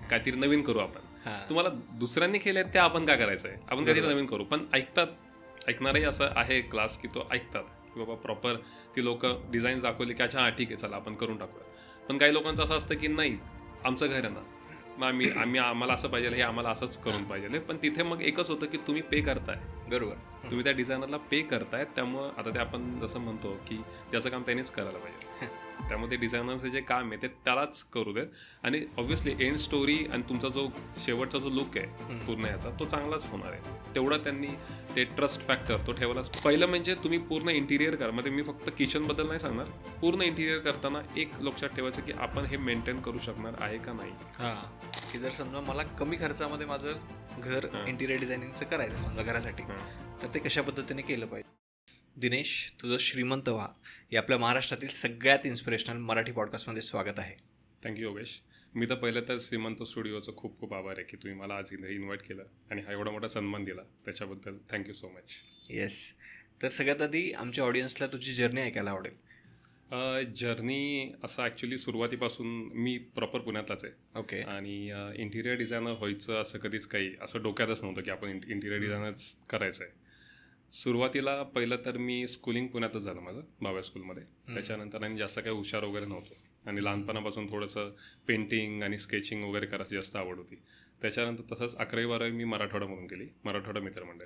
काहीतरी नवीन करू आपण. तुम्हाला दुसऱ्यांनी केले ते आपण काय करायचं आहे, आपण काहीतरी नवीन करू. पण ऐकणारही असं आहे क्लास की तो ऐकतात की बाबा प्रॉपर ती लोक डिझाईन्स दाखवली की अच्छा ठीक आहे चला आपण करून टाकूया. पण काही लोकांचं असं असतं की नाही आमचं घर आहे ना, मग आम्हाला असं पाहिजे, हे आम्हाला असंच करून पाहिजे. पण तिथे मग एकच होतं की तुम्ही पे करताय, बरोबर, तुम्ही त्या डिझायनरला पे करताय. त्यामुळं आता ते आपण जसं म्हणतो की त्याचं काम त्यानेच करायला पाहिजे. त्यामुळे ते डिझायनरचं जे काम आहे ते त्यालाच करू देत. आणि ऑब्व्हियसली एंड स्टोरी आणि तुमचा जो शेवटचा जो लुक आहे पूर्ण याचा तो चांगलाच होणार आहे. तेवढा त्यांनी ते ट्रस्ट फॅक्टर तो ठेवलाच. पहिलं म्हणजे तुम्ही पूर्ण इंटिरियर करा. म्हणजे मी फक्त किचनबद्दल नाही सांगणार, पूर्ण इंटिरियर करताना एक लक्षात ठेवायचं की आपण हे मेंटेन करू शकणार आहे का नाही. की जर समजा मला कमी खर्चामध्ये माझं घर इंटिरियर डिझायनिंगचं करायचं समजा घरासाठी, तर ते कशा पद्धतीने केलं पाहिजे. दिनेश, तुझं श्रीमंत व्हा हे आपल्या महाराष्ट्रातील सगळ्यात इन्स्पिरेशनल मराठी पॉडकास्टमध्ये स्वागत आहे. थँक्यू योगेश. मी तर पहिलं तर श्रीमंत स्टुडिओचं खूप खूप आभार आहे की तुम्ही मला आज इथे इन्व्हाइट केलं आणि हा एवढा मोठा सन्मान दिला, त्याच्याबद्दल थँक्यू सो मच. येस. तर सगळ्यात आधी आमच्या ऑडियन्सला तुझी जर्नी ऐकायला आवडेल. जर्नी असं ॲक्च्युली सुरुवातीपासून मी प्रॉपर पुण्यातलाच आहे. ओके. आणि इंटिरियर डिझायनर व्हायचं असं कधीच काही असं डोक्यातच नव्हतं की आपण इंटिरियर डिझायनरच करायचं आहे. सुरुवातीला पहिलं तर मी स्कूलिंग पुण्यातच झालं माझं, भाव्या स्कूलमध्ये. त्याच्यानंतर आणि जास्त काही हुशार वगैरे नव्हतो आणि लहानपणापासून थोडंसं पेंटिंग आणि स्केचिंग वगैरे करायची जास्त आवड होती. त्याच्यानंतर तसंच 11वी-12वी मी मराठवाड्यामधून केली, मराठवाडा मित्रमंडळ.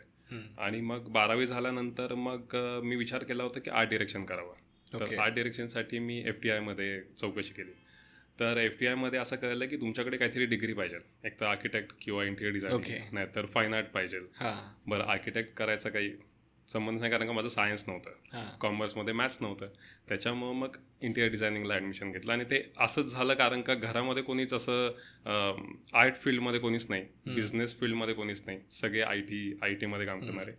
आणि मग 12वी झाल्यानंतर मग मी विचार केला होता की आर्ट डिरेक्शन करावं. तर आर्ट डिरेक्शनसाठी मी FTIमध्ये चौकशी केली. तर FTIमध्ये असं कळलं की तुमच्याकडे काहीतरी डिग्री पाहिजे, एक तर आर्किटेक्ट किंवा इंटिरियर डिझायनिंग, नाही तर फाईन आर्ट पाहिजे. बरं, आर्किटेक्ट करायचा काही संबंध नाही कारण का माझं सायन्स नव्हतं, कॉमर्समध्ये मॅथ्स नव्हतं. त्याच्यामुळं मग इंटिरियर डिझायनिंगला ॲडमिशन घेतलं. आणि ते असंच झालं कारण का घरामध्ये कोणीच असं आर्ट फील्डमध्ये कोणीच नाही, बिझनेस फील्डमध्ये कोणीच नाही, सगळे IT मध्ये काम करणारे.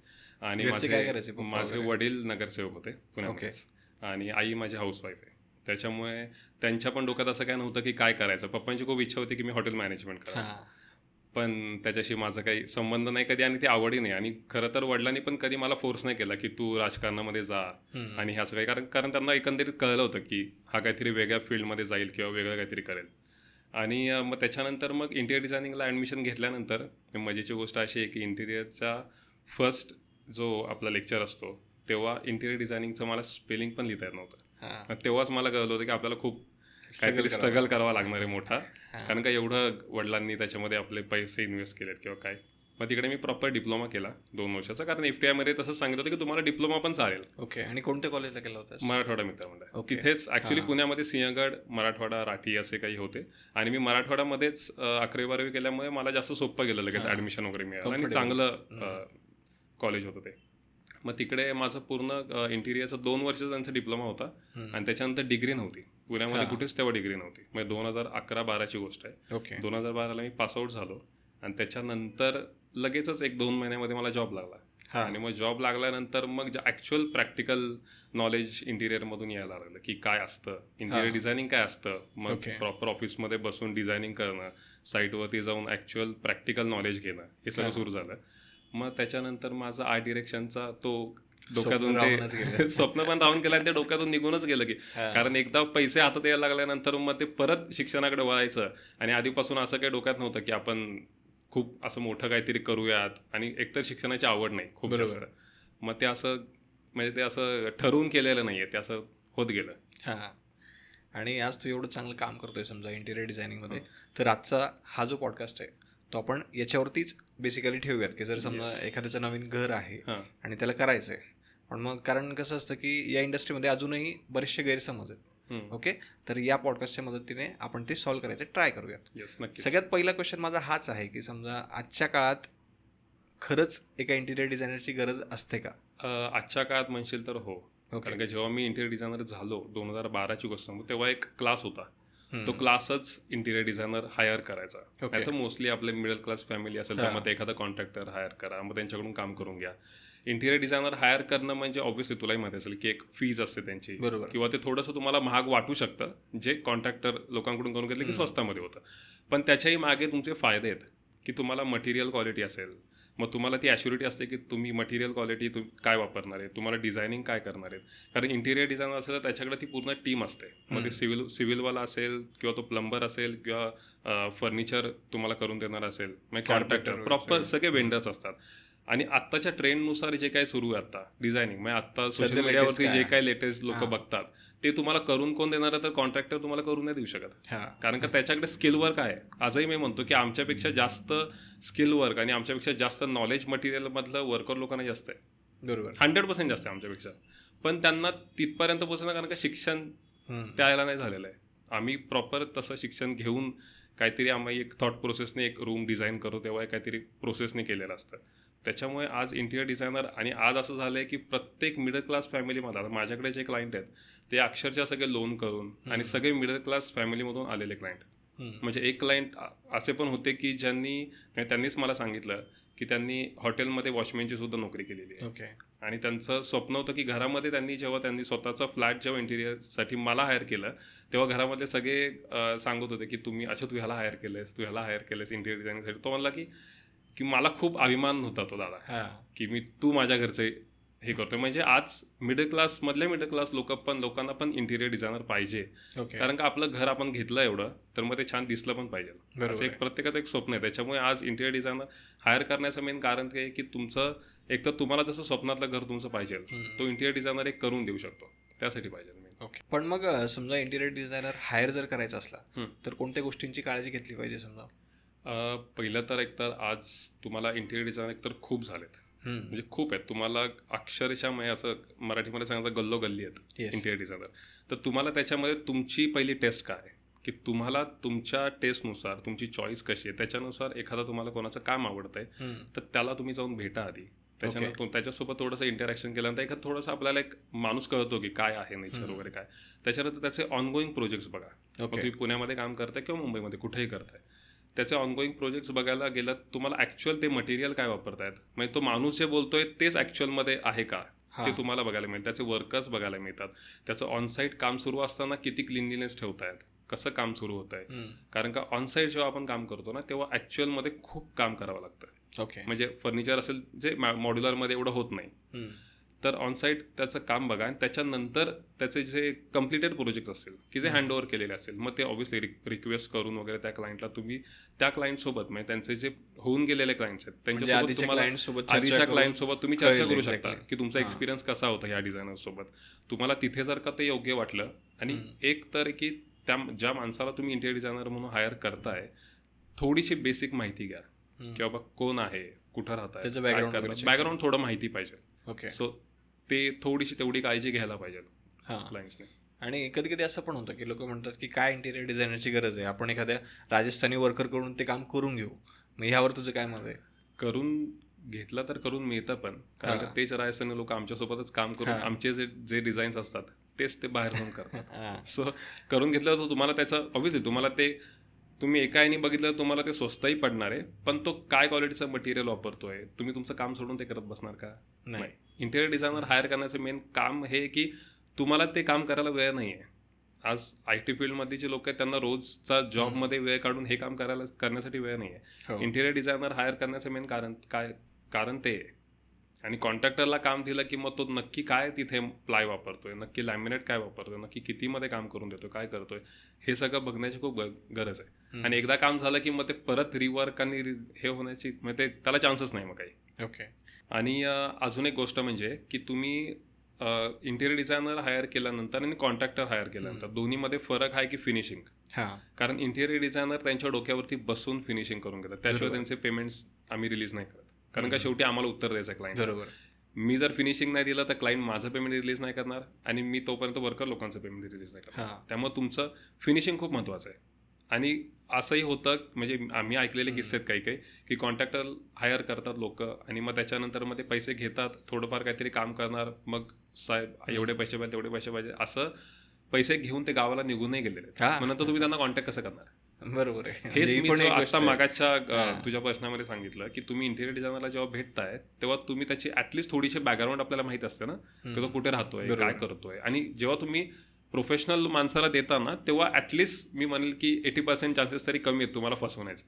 आणि माझे वडील नगरसेवक होते पुण्यामध्येच आणि आई माझी हाऊसवाईफ आहे. त्याच्यामुळे त्यांच्या पण डोक्यात असं काय नव्हतं की काय करायचं. पप्पांची खूप इच्छा होती की मी हॉटेल मॅनेजमेंट करावं, पण त्याच्याशी माझा काही संबंध नाही कधी आणि ती आवडही नाही. आणि खरं तर वडिलांनी पण कधी मला फोर्स नाही केला की तू राजकारणामध्ये जा आणि हे असं काही, कारण त्यांना एकंदरीत कळलं होतं की हा काहीतरी वेगळ्या फील्डमध्ये जाईल किंवा वेगळं काहीतरी करेल. आणि मग त्याच्यानंतर मग इंटिरियर डिझायनिंगला ॲडमिशन घेतल्यानंतर मजेची गोष्ट अशी आहे की इंटिरियरचा फर्स्ट जो आपला लेक्चर असतो तेव्हा इंटिरियर डिझायनिंगचं मला स्पेलिंग पण लिहिता येत नव्हतं. तेव्हाच मला कळलं होतं की आपल्याला खूप काहीतरी स्ट्रगल करावा लागणार आहे मोठा, कारण का एवढं वडिलांनी त्याच्यामध्ये आपले पैसे इन्व्हेस्ट केलेत किंवा काय. मग तिकडे मी प्रॉपर डिप्लोमा केला 2 वर्षाचा, कारण FTIमध्ये तसंच सांगितलं होतं की तुम्हाला डिप्लोमा पण चालेल. ओके. आणि कोणत्या कॉलेजला केला होता? मराठवाडा मित्रमंडळ. तिथेच ॲक्च्युली पुण्यामध्ये सिंहगड, मराठवाडा, राठी असे काही होते. आणि मी मराठवाड्यामध्येच 11वी-12वी केल्यामुळे मला जास्त सोपं गेलं, लगेच ॲडमिशन वगैरे मिळालं आणि चांगलं कॉलेज होतं ते. मग तिकडे माझं पूर्ण इंटिरियरचा 2 वर्षाचा त्यांचा डिप्लोमा होता आणि त्याच्यानंतर डिग्री नव्हती पुण्यामध्ये, कुठेच तेव्हा डिग्री नव्हती. म्हणजे 2011-12ची गोष्ट आहे. 2012ला मी पासआउट झालो आणि त्याच्यानंतर लगेचच 1-2 महिन्यामध्ये मला जॉब लागला. आणि मग जॉब लागल्यानंतर मग जे ॲक्च्युअल प्रॅक्टिकल नॉलेज इंटिरियरमधून यायला लागलं की काय असतं इंटिरियर डिझायनिंग, काय असतं. मग प्रॉपर ऑफिसमध्ये बसून डिझायनिंग करणं, साईटवरती जाऊन ॲक्च्युअल प्रॅक्टिकल नॉलेज घेणं, हे सगळं सुरू झालं. मग त्याच्यानंतर माझा आर्ट डिरेक्शनचा तो डोक्यातून ते स्वप्न पण राहून गेलं आणि ते डोक्यातून निघूनच गेलं की, कारण एकदा पैसे हातात यायला लागल्यानंतर मग ते परत शिक्षणाकडे वळायचं. आणि आधीपासून असं काही डोक्यात नव्हतं की आपण खूप असं मोठं काहीतरी करूयात, आणि एकतर शिक्षणाची आवड नाही खूप जास्त. मग ते असं म्हणजे ते असं ठरवून केलेलं नाही आहे, ते असं होत गेलं. आणि आज तू एवढं चांगलं काम करतोय समजा इंटिरियर डिझायनिंगमध्ये, तर आजचा हा जो पॉडकास्ट आहे तो आपण याच्यावरतीच बेसिकली ठेवूयात की जर समजा एखाद्याचं नवीन घर आहे आणि त्याला करायचं आहे, पण मग कारण कसं असतं की या इंडस्ट्रीमध्ये अजूनही बरेचसे गैरसमज आहेत. ओके. तर या पॉडकास्टच्या मदतीने आपण ते सॉल्व्ह करायचे ट्राय करूयात. सगळ्यात पहिला क्वेश्चन माझा हाच आहे की समजा आजच्या काळात खरंच एका इंटिरियर डिझायनरची गरज असते का? आजच्या काळात म्हणशील तर हो. कारण का जेव्हा मी इंटिरियर डिझायनर झालो 2012ची गोष्ट सांगू, तेव्हा एक क्लास होता, तो क्लासच इंटिरियर डिझायनर हायर करायचा. नाही तर मोस्टली आपले मिडल क्लास फॅमिली असेल तर मग एखादा कॉन्ट्रॅक्टर हायर करा, मग त्यांच्याकडून काम करून घ्या. इंटिरियर डिझायनर हायर करणं म्हणजे ऑब्व्हियसली तुलाही माहिती असेल की एक फीज असते त्यांची, किंवा ते थोडंसं तुम्हाला महाग वाटू शकतं जे कॉन्ट्रॅक्टर लोकांकडून करून घेतलं की स्वस्तामध्ये होतं. पण त्याच्याही मागे तुमचे फायदे आहेत की तुम्हाला मटेरियल क्वालिटी असेल, मग तुम्हाला ती ॲश्युरिटी असते की तुम्ही मटेरियल क्वालिटी काय वापरणार आहे, तुम्हाला डिझायनिंग काय करणार आहेत. कारण इंटिरियर डिझायनर असेल तर त्याच्याकडे ती पूर्ण टीम असते. मग ते सिव्हिलवाला असेल किंवा तो प्लंबर असेल किंवा फर्निचर तुम्हाला करून देणार असेल, मग कॉन्ट्रॅक्टर, प्रॉपर सगळे वेंडर्स असतात. आणि आत्ताच्या ट्रेंडनुसार जे काही सुरू आहे आता डिझायनिंग, म्हणजे आत्ता सोशल मीडियावरती जे काही लेटेस्ट लोक बघतात ते तुम्हाला करून कोण देणार आहे, तर कॉन्ट्रॅक्टर तुम्हाला करून नाही देऊ शकत. कारण का त्याच्याकडे स्किल वर्क आहे. आजही मी म्हणतो की आमच्यापेक्षा जास्त स्किल वर्क आणि आमच्यापेक्षा जास्त नॉलेज मटेरियलमधलं वर्कर लोकांना जास्त आहे. बरोबर, 100% जास्त आहे आमच्यापेक्षा. पण त्यांना तिथपर्यंत पोहोचणं कारण का शिक्षण त्याला नाही झालेलं आहे. आम्ही प्रॉपर तसं शिक्षण घेऊन काहीतरी आम्ही एक थॉट प्रोसेसने एक रूम डिझाईन करतो तेव्हा काहीतरी प्रोसेसने केलेलं असतं. त्याच्यामुळे आज इंटिरियर डिझायनर, आणि आज असं झालं आहे की प्रत्येक मिडल क्लास फॅमिलीमध्ये, माझ्याकडे जे क्लायंट आहेत ते अक्षरशः सगळे लोन करून आणि सगळे मिडल क्लास फॅमिलीमधून आलेले क्लायंट. म्हणजे एक क्लायंट असे पण होते की त्यांनीच मला सांगितलं की त्यांनी हॉटेलमध्ये वॉचमॅनची सुद्धा नोकरी केलेली आहे. आणि त्यांचं स्वप्न होतं की घरामध्ये जेव्हा त्यांनी स्वतःचा फ्लॅट जेव्हा इंटिरियरसाठी मला हायर केलं तेव्हा घरामध्ये सगळे सांगत होते की तू ह्याला हायर केलंस इंटिरियर डिझायनिंगसाठी. तो म्हणला की मला खूप अभिमान होता तो दादा की तू माझ्या घरचे हे करतोय. म्हणजे आज मिडल क्लास लोकांना पण इंटिरियर डिझायनर पाहिजे. कारण का आपलं घर आपण घेतलं एवढं तर मग ते छान दिसलं पण पाहिजे. असं प्रत्येकाचं एक स्वप्न आहे. त्याच्यामुळे आज इंटिरियर डिझायनर हायर करण्याचं मेन कारण ते की तुमचं एक तर तुम्हाला जसं स्वप्नातलं घर तुमचं पाहिजे तो इंटिरियर डिझायनर एक करून देऊ शकतो, त्यासाठी पाहिजे. पण मग समजा इंटिरियर डिझायनर हायर जर करायचा असला तर कोणत्या गोष्टींची काळजी घेतली पाहिजे? समजा पहिलं तर एकतर आज तुम्हाला इंटिरियर डिझायनर एकतर खूप झालेत, म्हणजे खूप आहेत. तुम्हाला अक्षरशः असं मराठीमध्ये सांगायचं गल्लोगल्ली आहेत इंटिरियर डिझायनर. तर तुम्हाला त्याच्यामध्ये तुमची पहिली टेस्ट काय आहे की तुम्हाला तुमच्या टेस्टनुसार तुमची चॉईस कशी आहे त्याच्यानुसार एखादा तुम्हाला कोणाचं काम आवडतंय तर त्याला तुम्ही जाऊन भेटा आधी. त्याच्यानंतर त्याच्यासोबत थोडंसं इंटरॅक्शन केल्यानंतर एखादं थोडंसं आपल्याला एक माणूस कळतो की काय आहे नेचर वगैरे काय. त्याच्यानंतर त्याचे ऑनगोईंग प्रोजेक्ट्स बघा. तुम्ही पुण्यामध्ये काम करताय किंवा मुंबईमध्ये कुठेही करताय, त्याचे ऑनगोईंग प्रोजेक्ट्स बघायला गेलं तुम्हाला ॲक्च्युअल ते मटेरियल काय वापरतायत, म्हणजे तो माणूस जे बोलतोय तेच ॲक्च्युअलमध्ये आहे का ते तुम्हाला बघायला मिळेल. त्याचे वर्कर्स बघायला मिळतात. त्याचं ऑनसाईट काम सुरू असताना किती क्लिनलीनेस ठेवतायत, कसं काम सुरू होत आहे. कारण का ऑनसाईट जेव्हा आपण काम करतो ना तेव्हा ॲक्च्युअलमध्ये खूप काम करावं लागतं. म्हणजे फर्निचर असेल जे मॉड्युलरमध्ये एवढं होत नाही, तर ऑनसाईट त्याचं काम बघा. आणि त्याच्यानंतर त्याचे जे कम्प्लिटेड प्रोजेक्ट असतील की जे हँडओव्हर केलेले असेल मग ते ऑब्व्हियसली रिक्वेस्ट करून वगैरे त्या क्लायंटला तुम्ही त्या क्लायंटसोबत म्हणजे त्यांचे जे होऊन गेलेले क्लायंट्स आहेत त्यांच्यासोबत तुम्हाला आधीच्या क्लायंटसोबत तुम्ही चर्चा करू शकता की तुमचा एक्सपिरियन्स कसा होता ह्या डिझायनर्ससोबत. तुम्हाला तिथे जर का ते योग्य वाटलं आणि एक तर की ज्या माणसाला तुम्ही इंटिरियर डिझायनर म्हणून हायर करताय थोडीशी बेसिक माहिती घ्या की बाबा कोण आहे, कुठं राहताय, बॅकग्राऊंड थोडं माहिती पाहिजे. सो ते थोडीशी तेवढी काळजी घ्यायला पाहिजे क्लायंट्सने. आणि कधी कधी असं पण होतं की लोक म्हणतात की काय इंटिरियर डिझायनरची गरज आहे, आपण एखाद्या राजस्थानी वर्करकडून ते काम करून घेऊ. मग ह्यावर तुझं काय मत आहे? करून घेतलं तर करून मिळतं पण, कारण तेच राजस्थानी लोक आमच्यासोबतच काम करून आमचे जे डिझाईन्स असतात तेच ते बाहेर जाऊन करतात. सो करून घेतलं तर तुम्हाला त्याचं ऑब्व्हियसली तुम्हाला ते तुम्ही एका याने बघितलं तुम्हाला ते स्वस्तही पडणार आहे, पण तो काय क्वालिटीचं मटेरियल वापरतोय तुम्ही तुमचं काम सोडून ते करत बसणार का? नाही. इंटिरियर डिझायनर हायर करण्याचं मेन काम हे की तुम्हाला ते काम करायला वेळ नाही आहे. आज IT फील्डमध्ये जे लोक आहेत त्यांना रोजचा जॉबमध्ये वेळ काढून हे काम करण्यासाठी वेळ नाही आहे. इंटिरियर डिझायनर हायर करण्याचं मेन कारण ते आहे. आणि कॉन्ट्रॅक्टरला काम दिलं की मग तो नक्की काय तिथे प्लाय वापरतोय, नक्की लॅमिनेट काय वापरतोय, नक्की कितीमध्ये काम करून देतोय, काय करतोय, हे सगळं बघण्याची खूप गरज आहे. आणि एकदा काम झालं की मग ते परत रिवर्क आणि हे होण्याची म्हणजे त्याला चान्सच नाही मग काही. आणि अजून एक गोष्ट म्हणजे की तुम्ही इंटिरियर डिझायनर हायर केल्यानंतर आणि कॉन्ट्रॅक्टर हायर केल्यानंतर दोन्हीमध्ये फरक आहे की फिनिशिंग. कारण इंटिरियर डिझायनर त्यांच्या डोक्यावरती बसून फिनिशिंग करून घेतात, त्याशिवाय त्यांचे पेमेंट्स आम्ही रिलीज नाही करत. कारण का शेवटी आम्हाला उत्तर द्यायचं क्लायंट. बरोबर. मी जर फिनिशिंग नाही दिलं तर क्लायंट माझं पेमेंट रिलीज नाही करणार आणि मी तोपर्यंत वर्कर लोकांचं पेमेंट रिलीज नाही करणार. त्यामुळे तुमचं फिनिशिंग खूप महत्त्वाचं आहे. आणि असंही होतं म्हणजे आम्ही ऐकलेले किस्से आहेत काही की कॉन्ट्रॅक्टर हायर करतात लोक आणि मग त्याच्यानंतर मग ते पैसे घेतात, थोडंफार काहीतरी काम करणार, मग साहेब एवढे पैसे पाहिजे तेवढे पैसे पाहिजे असं पैसे घेऊन ते गावाला निघूनही गेलेले. मग नंतर तुम्ही त्यांना कॉन्टॅक्ट कसं करणार? बरोबर आहे. हेच मी आता मागाच्या तुझ्या प्रश्नामध्ये सांगितलं की तुम्ही इंटिरियर डिझायनरला जेव्हा भेटताय तेव्हा तुम्ही त्याची ऍटलिस्ट थोडीशी बॅकग्राऊंड आपल्याला माहित असते ना की तो कुठे राहतोय, काय करतोय. आणि जेव्हा तुम्ही प्रोफेशनल माणसाला देताना तेव्हा ॲटलिस्ट मी म्हणेल की 80% चान्सेस तरी कमी आहेत तुम्हाला फसवण्याचे,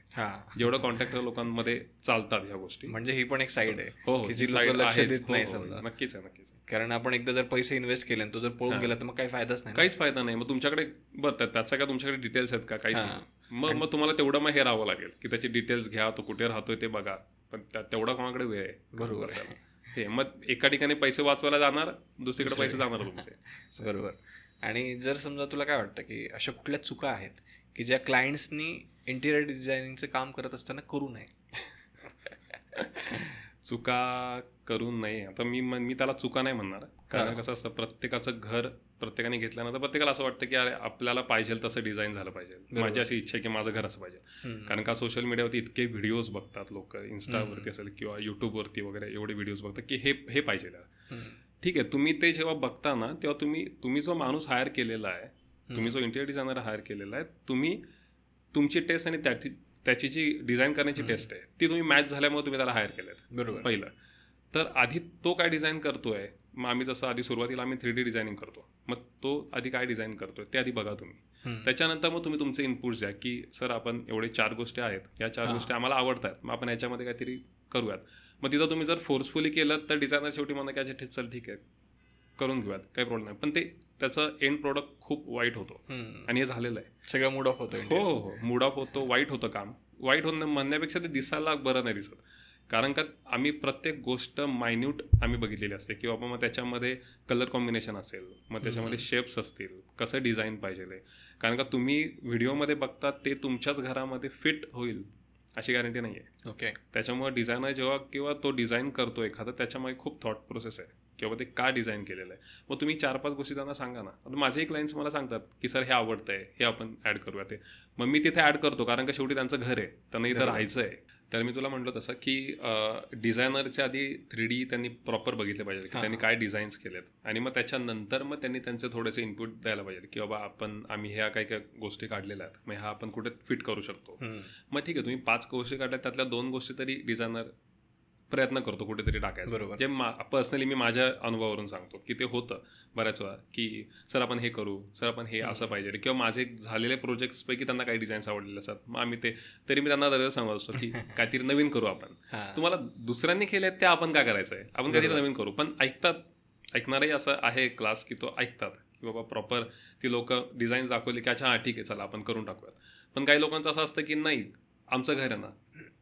जेवढं कॉन्ट्रॅक्टर लोकांमध्ये चालतात ह्या गोष्टी. म्हणजे ही पण एक साईड आहे हो, की जी लोकं लक्ष देत नाही समजा. नक्कीच आहे, नक्कीच. कारण आपण एकदा जर पैसे इन्व्हेस्ट केले तो जर पळून गेला तर मग काही फायदाच नाही, काहीच फायदा नाही. मग तुमच्याकडे बरं त्याचा काय तुमच्याकडे डिटेल्स आहेत का, काहीच नाही. मग तुम्हाला तेवढं मग हे राहावं लागेल की त्याचे डिटेल्स घ्या, तो कुठे राहतोय ते बघा, पण तेवढा कोणाकडे वेळ आहे. बरोबर. हे मग एका ठिकाणी पैसे वाचवायला जाणार, दुसरीकडे पैसे जाणार तुमचे. बरोबर. आणि जर समजा तुला काय वाटतं की अशा कुठल्या चुका आहेत की ज्या क्लायंट्सनी इंटिरियर डिझायनिंगचं काम करत असताना करू नये? चुका करू नये, आता मी त्याला चुका नाही म्हणणार, कारण कसं असतं प्रत्येकाचं घर प्रत्येकाने घेतल्यानंतर प्रत्येकाला असं वाटतं की अरे आपल्याला पाहिजे तसं डिझाईन झालं पाहिजे, माझी अशी इच्छा आहे की माझं घर असं पाहिजे. कारण का सोशल मीडियावरती इतके व्हिडिओज बघतात लोक, इन्स्टावरती असेल किंवा यूट्यूबवरती वगैरे एवढे व्हिडिओज बघतात की हे पाहिजे. ठीक आहे, तुम्ही ते जेव्हा बघता ना तेव्हा तुम्ही जो माणूस हायर केलेला आहे, तुम्ही जो इंटिरियर डिझायनर हायर केलेला आहे, तुम्ही तुमची टेस्ट आणि त्याची जी डिझाईन करण्याची टेस्ट आहे ती तुम्ही मॅच झाल्यामुळे तुम्ही त्याला हायर केलेत. बरोबर. पहिलं तर आधी तो काय डिझाईन करतोय, मग आम्ही जसं आधी सुरुवातीला आम्ही 3D डिझायनिंग करतो, मग तो आधी काय डिझाईन करतोय ते आधी बघा तुम्ही. त्याच्यानंतर मग तुम्ही तुमचे इनपुट्स द्या की सर आपण एवढे 4 गोष्टी आहेत, या 4 गोष्टी आम्हाला आवडतात, मग आपण याच्यामध्ये काहीतरी करूयात. मग तिथं तुम्ही जर फोर्सफुली केलं तर डिझायनर शेवटी म्हणा की अच्छा चल ठीक आहे करून घेऊयात, काही प्रॉब्लेम नाही. पण ते त्याचं एंड प्रोडक्ट खूप वाईट होतो आणि हे झालेलं आहे. सगळं मूड ऑफ होतं. हो, मूड ऑफ होतो, वाईट होतं काम. वाईट होणं म्हणण्यापेक्षा ते दिसायला बरं नाही दिसत, कारण का आम्ही प्रत्येक गोष्ट मायन्यूट आम्ही बघितलेली असते की बाबा मग त्याच्यामध्ये कलर कॉम्बिनेशन असेल, मग त्याच्यामध्ये शेप्स असतील, कसं डिझाईन पाहिजे. कारण का तुम्ही व्हिडिओमध्ये बघता ते तुमच्याच घरामध्ये फिट होईल अशी गॅरंटी नाही आहे. ओके. त्याच्यामुळे डिझायनर जेव्हा किंवा तो डिझाईन करतो एखादा, त्याच्यामध्ये खूप थॉट प्रोसेस आहे किंवा ते का डिझाईन केलेलं आहे. मग तुम्ही 4-5 गोष्टी त्यांना सांगा ना. आता माझेही क्लायंट्स मला सांगतात की सर हे आवडतंय, हे आपण ॲड करूया. ते मग मी तिथे ॲड करतो, कारण का शेवटी त्यांचं घर आहे, त्यांना इथं राहायचं आहे. तर मी तुला म्हटलं तसं की डिझायनरच्या आधी 3D त्यांनी प्रॉपर बघितले पाहिजे की त्यांनी काय डिझाईन्स केलेत, आणि मग त्याच्यानंतर मग त्यांनी त्यांचे थोडेसे इनपुट द्यायला पाहिजे की बाबा आम्ही ह्या काही गोष्टी काढलेल्या आहेत, मग ह्या आपण कुठे फिट करू शकतो. मग ठीक आहे, तुम्ही 5 गोष्टी काढल्यात, त्यातल्या 2 गोष्टी तरी डिझायनर प्रयत्न करतो कुठेतरी टाकायचं. बरोबर. जे पर्सनली मी माझ्या अनुभवावरून सांगतो की ते होतं बऱ्याच वेळा की सर आपण हे करू, सर आपण हे असं पाहिजे, किंवा माझे झालेले प्रोजेक्ट्सपैकी त्यांना काही डिझाईन्स आवडलेले असतात, मग आम्ही ते तरी मी त्यांना दरवेळेस सांगत असतो की काहीतरी नवीन करू आपण. तुम्हाला दुसऱ्यांनी केले त्या आपण काय करायचं आहे, आपण काहीतरी नवीन करू. पण ऐकणारही असं आहे क्लास की तो ऐकतात की बाबा प्रॉपर ती लोक डिझाईन्स दाखवली की अच्छा ठीक आहे चला आपण करून टाकूयात. पण काही लोकांचं असं असतं की नाही आमचं घर आहे ना,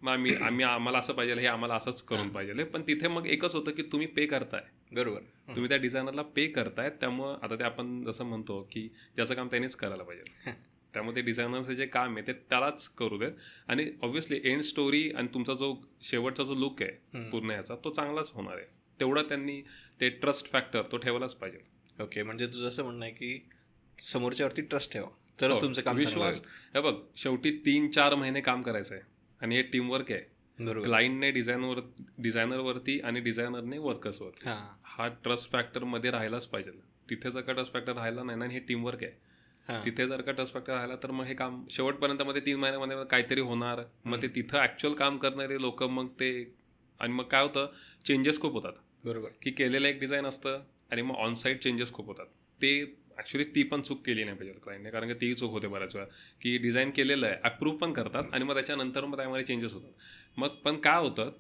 मग आम्हाला असं पाहिजे, हे आम्हाला असंच करून पाहिजे. पण तिथे मग एकच होतं की तुम्ही पे करताय. बरोबर. तुम्ही त्या डिझायनरला पे करताय, त्यामुळं आता ते आपण जसं म्हणतो की ज्याचं काम त्यानेच करायला पाहिजे. त्यामुळे ते डिझायनरचं जे काम आहे ते त्यालाच करू देत, आणि ऑब्व्हियसली एंड स्टोरी आणि तुमचा जो शेवटचा जो लुक आहे पूर्ण याचा तो चांगलाच होणार आहे. तेवढं त्यांनी ते ट्रस्ट फॅक्टर तो ठेवलाच पाहिजे. ओके. म्हणजे तुझं असं म्हणणं आहे की समोरच्यावरती ट्रस्ट ठेवा तर तुमचं काम विश्वास. हे बघ शेवटी 3-4 महिने काम करायचं आहे आणि हे टीमवर्क आहे. क्लायंटने डिझायनरवरती आणि डिझायनरने वर्कर्सवरती. हा ट्रस्ट फॅक्टर मध्ये राहायलाच पाहिजे. तिथे जर का ट्रस्ट फॅक्टर राहिला नाही ना, हे टीमवर्क आहे, तिथे जर का ट्रस्ट फॅक्टर राहिला तर मग हे काम शेवटपर्यंत मध्ये 3 महिन्यामध्ये काहीतरी होणार. मग ते तिथं ऍक्च्युअल काम करणारे लोक मग ते, आणि मग काय होतं चेंजेस खूप होतात. बरोबर. की केलेलं एक डिझाईन असतं आणि मग ऑनसाईट चेंजेस खूप होतात. ते ॲक्च्युली ती पण चूक केली नाही पाहिजे क्लायंटने, कारण की ती चूक होते बऱ्याच वेळा की डिझाईन केलेलं आहे, अप्रूव्ह पण करतात आणि मग त्याच्यानंतर मग त्यामध्ये चेंजेस होतात. मग पण काय होतं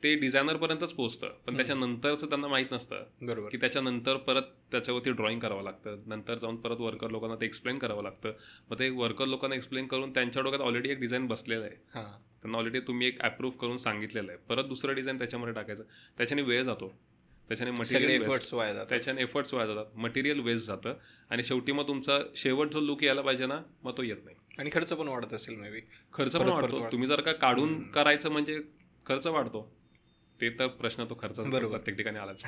ते डिझायनरपर्यंतच पोहोचतं, पण त्याच्यानंतरचं त्यांना माहीत नसतं. बरोबर. की त्याच्यानंतर परत त्याच्यावरती ड्रॉइंग करावं लागतं, नंतर जाऊन परत वर्कर लोकांना ते एक्सप्लेन करावं लागतं. मग ते वर्कर लोकांना एक्सप्लेन करून त्यांच्या डोक्यात ऑलरेडी एक डिझाईन बसलेलं आहे, त्यांना ऑलरेडी तुम्ही एक अप्रूव्ह करून सांगितलेलं आहे, परत दुसरं डिझाईन त्याच्यामध्ये टाकायचं, त्याच्याने वेळ जातो, त्याच्याने मटेरियल एफर्ट्स वाया जातात, मटेरियल वेस्ट जातं, आणि शेवटी मग तुमचा शेवट जो लुक यायला पाहिजे ना मग तो येत नाही. आणि खर्च पण वाढत असेल, मे बी खर्च पण वाढतो. तुम्ही जर का काढून करायचं म्हणजे खर्च वाढतो, ते तर प्रश्न तो खर्च प्रत्येक ठिकाणी आलाच.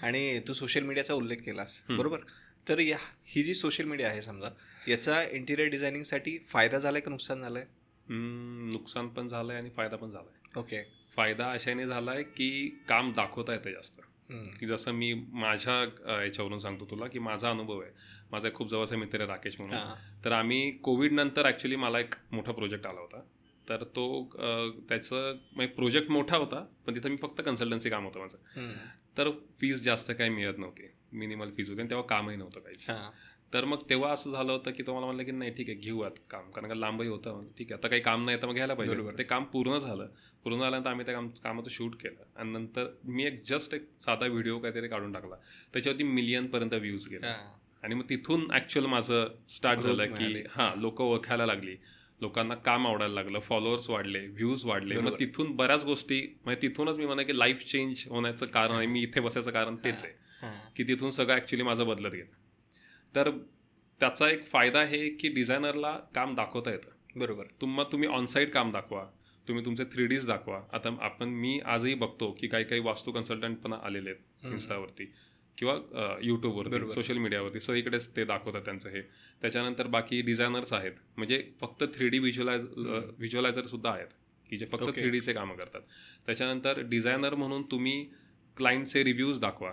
आणि तू सोशल मीडियाचा उल्लेख केलास, बरोबर. तर ही जी सोशल मीडिया आहे समजा, याचा इंटिरियर डिझायनिंगसाठी फायदा झालाय का नुकसान झालंय? नुकसान पण झालंय आणि फायदा पण झालाय. ओके. फायदा अशाने झालाय की काम दाखवता येतं जास्त. की जसं मी माझ्या याच्यावरून सांगतो तुला की माझा अनुभव आहे, माझा खूप जवळचा मित्र आहे राकेश म्हणून. तर आम्ही कोविड नंतर ॲक्च्युली मला एक मोठा प्रोजेक्ट आला होता, तर तो त्याचं प्रोजेक्ट मोठा होता, पण तिथं मी फक्त कन्सल्टन्सी काम होतं माझं. तर फीज जास्त काही मिळत नव्हती, मिनिमल फीज होती, आणि तेव्हा कामही नव्हतं काहीच. तर मग तेव्हा असं झालं होतं की तुम्हाला म्हणलं की नाही ठीक आहे घेऊयात काम, कारण का लांबही होतं. ठीक आहे आता काही काम नाही तर मग घ्यायला पाहिजे. ते काम पूर्ण झाल्यानंतर आम्ही त्या कामाचं शूट केलं आणि नंतर मी एक साधा व्हिडिओ काहीतरी काढून टाकला, त्याच्यावरती मिलियनपर्यंत व्ह्यूज गेले. आणि मग तिथून ॲक्च्युअल माझं स्टार्ट झालं की लोक ओळखायला लागली, लोकांना काम आवडायला लागलं, फॉलोअर्स वाढले, व्ह्यूज वाढले. मग तिथून बऱ्याच गोष्टी, म्हणजे तिथूनच मी म्हणा की लाईफ चेंज होण्याचं कारण आहे, मी इथे बसायचं कारण तेच आहे की तिथून सगळं ॲक्च्युली माझं बदलत गेलं. तर त्याचा एक फायदा आहे की डिझायनरला काम दाखवता येतं. बरोबर. तुम्ही ऑनसाईट काम दाखवा, तुम्ही तुमचे 3Ds दाखवा. आता मी आजही बघतो की काही वास्तू कन्सल्टंट पण आलेले आहेत इन्स्टावरती किंवा यूट्यूबवरती, सोशल मीडियावरती, सगळीकडेच ते दाखवतात त्यांचं हे. त्याच्यानंतर बाकी डिझायनर्स आहेत, म्हणजे फक्त 3D व्हिज्युअलायझर सुद्धा आहेत की जे फक्त 3Dचे कामं करतात. त्याच्यानंतर डिझायनर म्हणून तुम्ही क्लायंटचे रिव्ह्यूज दाखवा.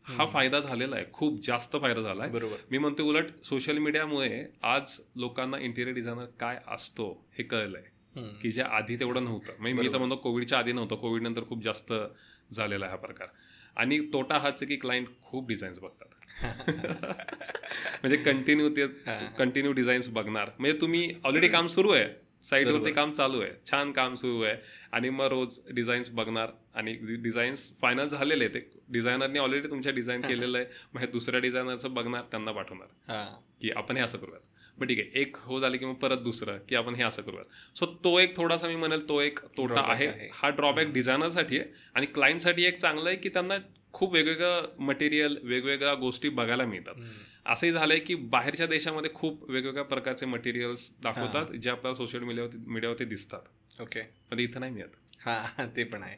हा फायदा झालेला आहे, खूप जास्त फायदा झाला आहे. बरोबर. मी म्हणतो उलट सोशल मीडियामुळे आज लोकांना इंटिरियर डिझायनर काय असतो हे कळलं आहे की जे आधी तेवढं नव्हतं. म्हणजे मी तर म्हणतो कोविडच्या आधी नव्हतं, कोविडनंतर खूप जास्त झालेला आहे हा प्रकार. आणि तोटा हाच आहे की क्लायंट खूप डिझाईन्स बघतात. म्हणजे कंटिन्यू डिझाईन्स बघणार. म्हणजे तुम्ही ऑलरेडी काम सुरू आहे, साईटवरती काम चालू आहे, छान काम सुरू आहे, आणि मग रोज डिझाईन्स बघणार आणि डिझाईन्स फायनल झालेले, ते डिझायनरने ऑलरेडी तुमच्या डिझाईन केलेलं आहे, मग हे दुसऱ्या डिझायनरचं बघणार, त्यांना पाठवणार की आपण हे असं करूयात. बट ठीक आहे, एक झाली की मग परत दुसरं की आपण हे असं करूयात. सो तो एक थोडासा मी म्हणेल तो एक तोटा आहे. हा ड्रॉबॅक डिझायनरसाठी आहे. आणि क्लायंटसाठी एक चांगलं आहे की त्यांना खूप वेगवेगळं मटेरियल, वेगवेगळ्या गोष्टी बघायला मिळतात. असंही झालंय की बाहेरच्या देशामध्ये खूप वेगवेगळ्या प्रकारचे मटेरियल्स दाखवतात जे आपल्याला सोशल मीडियावरती दिसतात. ओके. पण इथं नाही मिळत. ते पण आहे.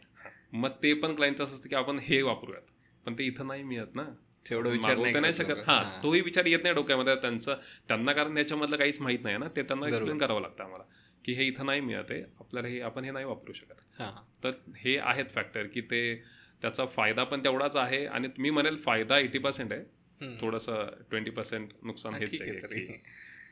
मग ते पण क्लायंटचं असं असतं की आपण हे वापरूयात, पण ते इथं नाही मिळत ना, तेवढं विचार नाही शकत. तोही विचार येत नाही डोक्यामध्ये त्यांना, कारण त्याच्यामधलं काहीच माहित नाही ना, ते त्यांना एक्सप्लेन करावं लागतं आम्हाला की हे इथं नाही मिळत आहे आपल्याला, आपण हे नाही वापरू शकत. तर हे आहेत फॅक्टर की त्याचा फायदा पण तेवढाच आहे. आणि मी म्हणेल फायदा 80% आहे, थोडंसं 20% नुकसान हेच आहे,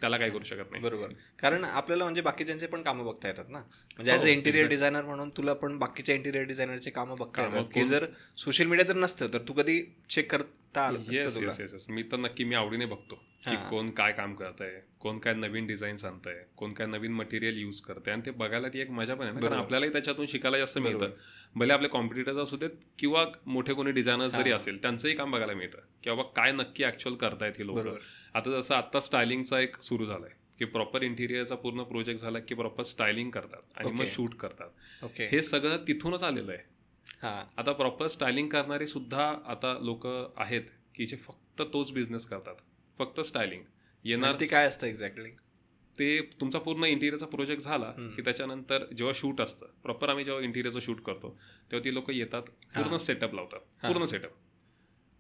त्याला काय करू शकत नाही. बरोबर. कारण आपल्याला म्हणजे बाकीच्यांचे पण कामं बघता येतात ना, म्हणजे ॲज अ इंटिरियर डिझायनर म्हणून तुला पण बाकीच्या इंटिरियर डिझायनरचे कामं बघता येतात की जर सोशल मीडिया जर नसतं तर तू कधी चेक करता आलं नसतं तुला. येस. मी तर नक्की मी आवडीने बघतो की कोण काय काम करत आहे, कोण काय नवीन डिझाईन आणतंय, कोण काय नवीन मटेरियल यूज करतंय, आणि ते बघायला ती एक मजा पण आहे ना, कारण आपल्यालाही त्याच्यातून शिकायला जास्त मिळतं. भले आपले कॉम्पिटिटर्स असू देत किंवा मोठे कोणी डिझायनर्स जरी असेल, त्यांचंही काम बघायला मिळतं की बाबा काय नक्की ऍक्च्युअल करतायत हे लोक. आता जसं आता स्टायलिंगचा एक सुरू झालाय की प्रॉपर इंटिरियरचा पूर्ण प्रोजेक्ट झाला की प्रॉपर स्टायलिंग करतात आणि मग शूट करतात. हे सगळं तिथूनच आलेलं आहे. आता प्रॉपर स्टायलिंग करणारे सुद्धा आता लोक आहेत की जे फक्त तोच बिझनेस करतात, फक्त स्टायलिंग. येणार ते काय असतं एक्झॅक्टली? ते तुमचा पूर्ण इंटिरियरचा प्रोजेक्ट झाला की त्याच्यानंतर जेव्हा शूट असतं प्रॉपर, आम्ही जेव्हा इंटिरियरचं शूट करतो तेव्हा ती लोक येतात, पूर्ण सेटअप लावतात,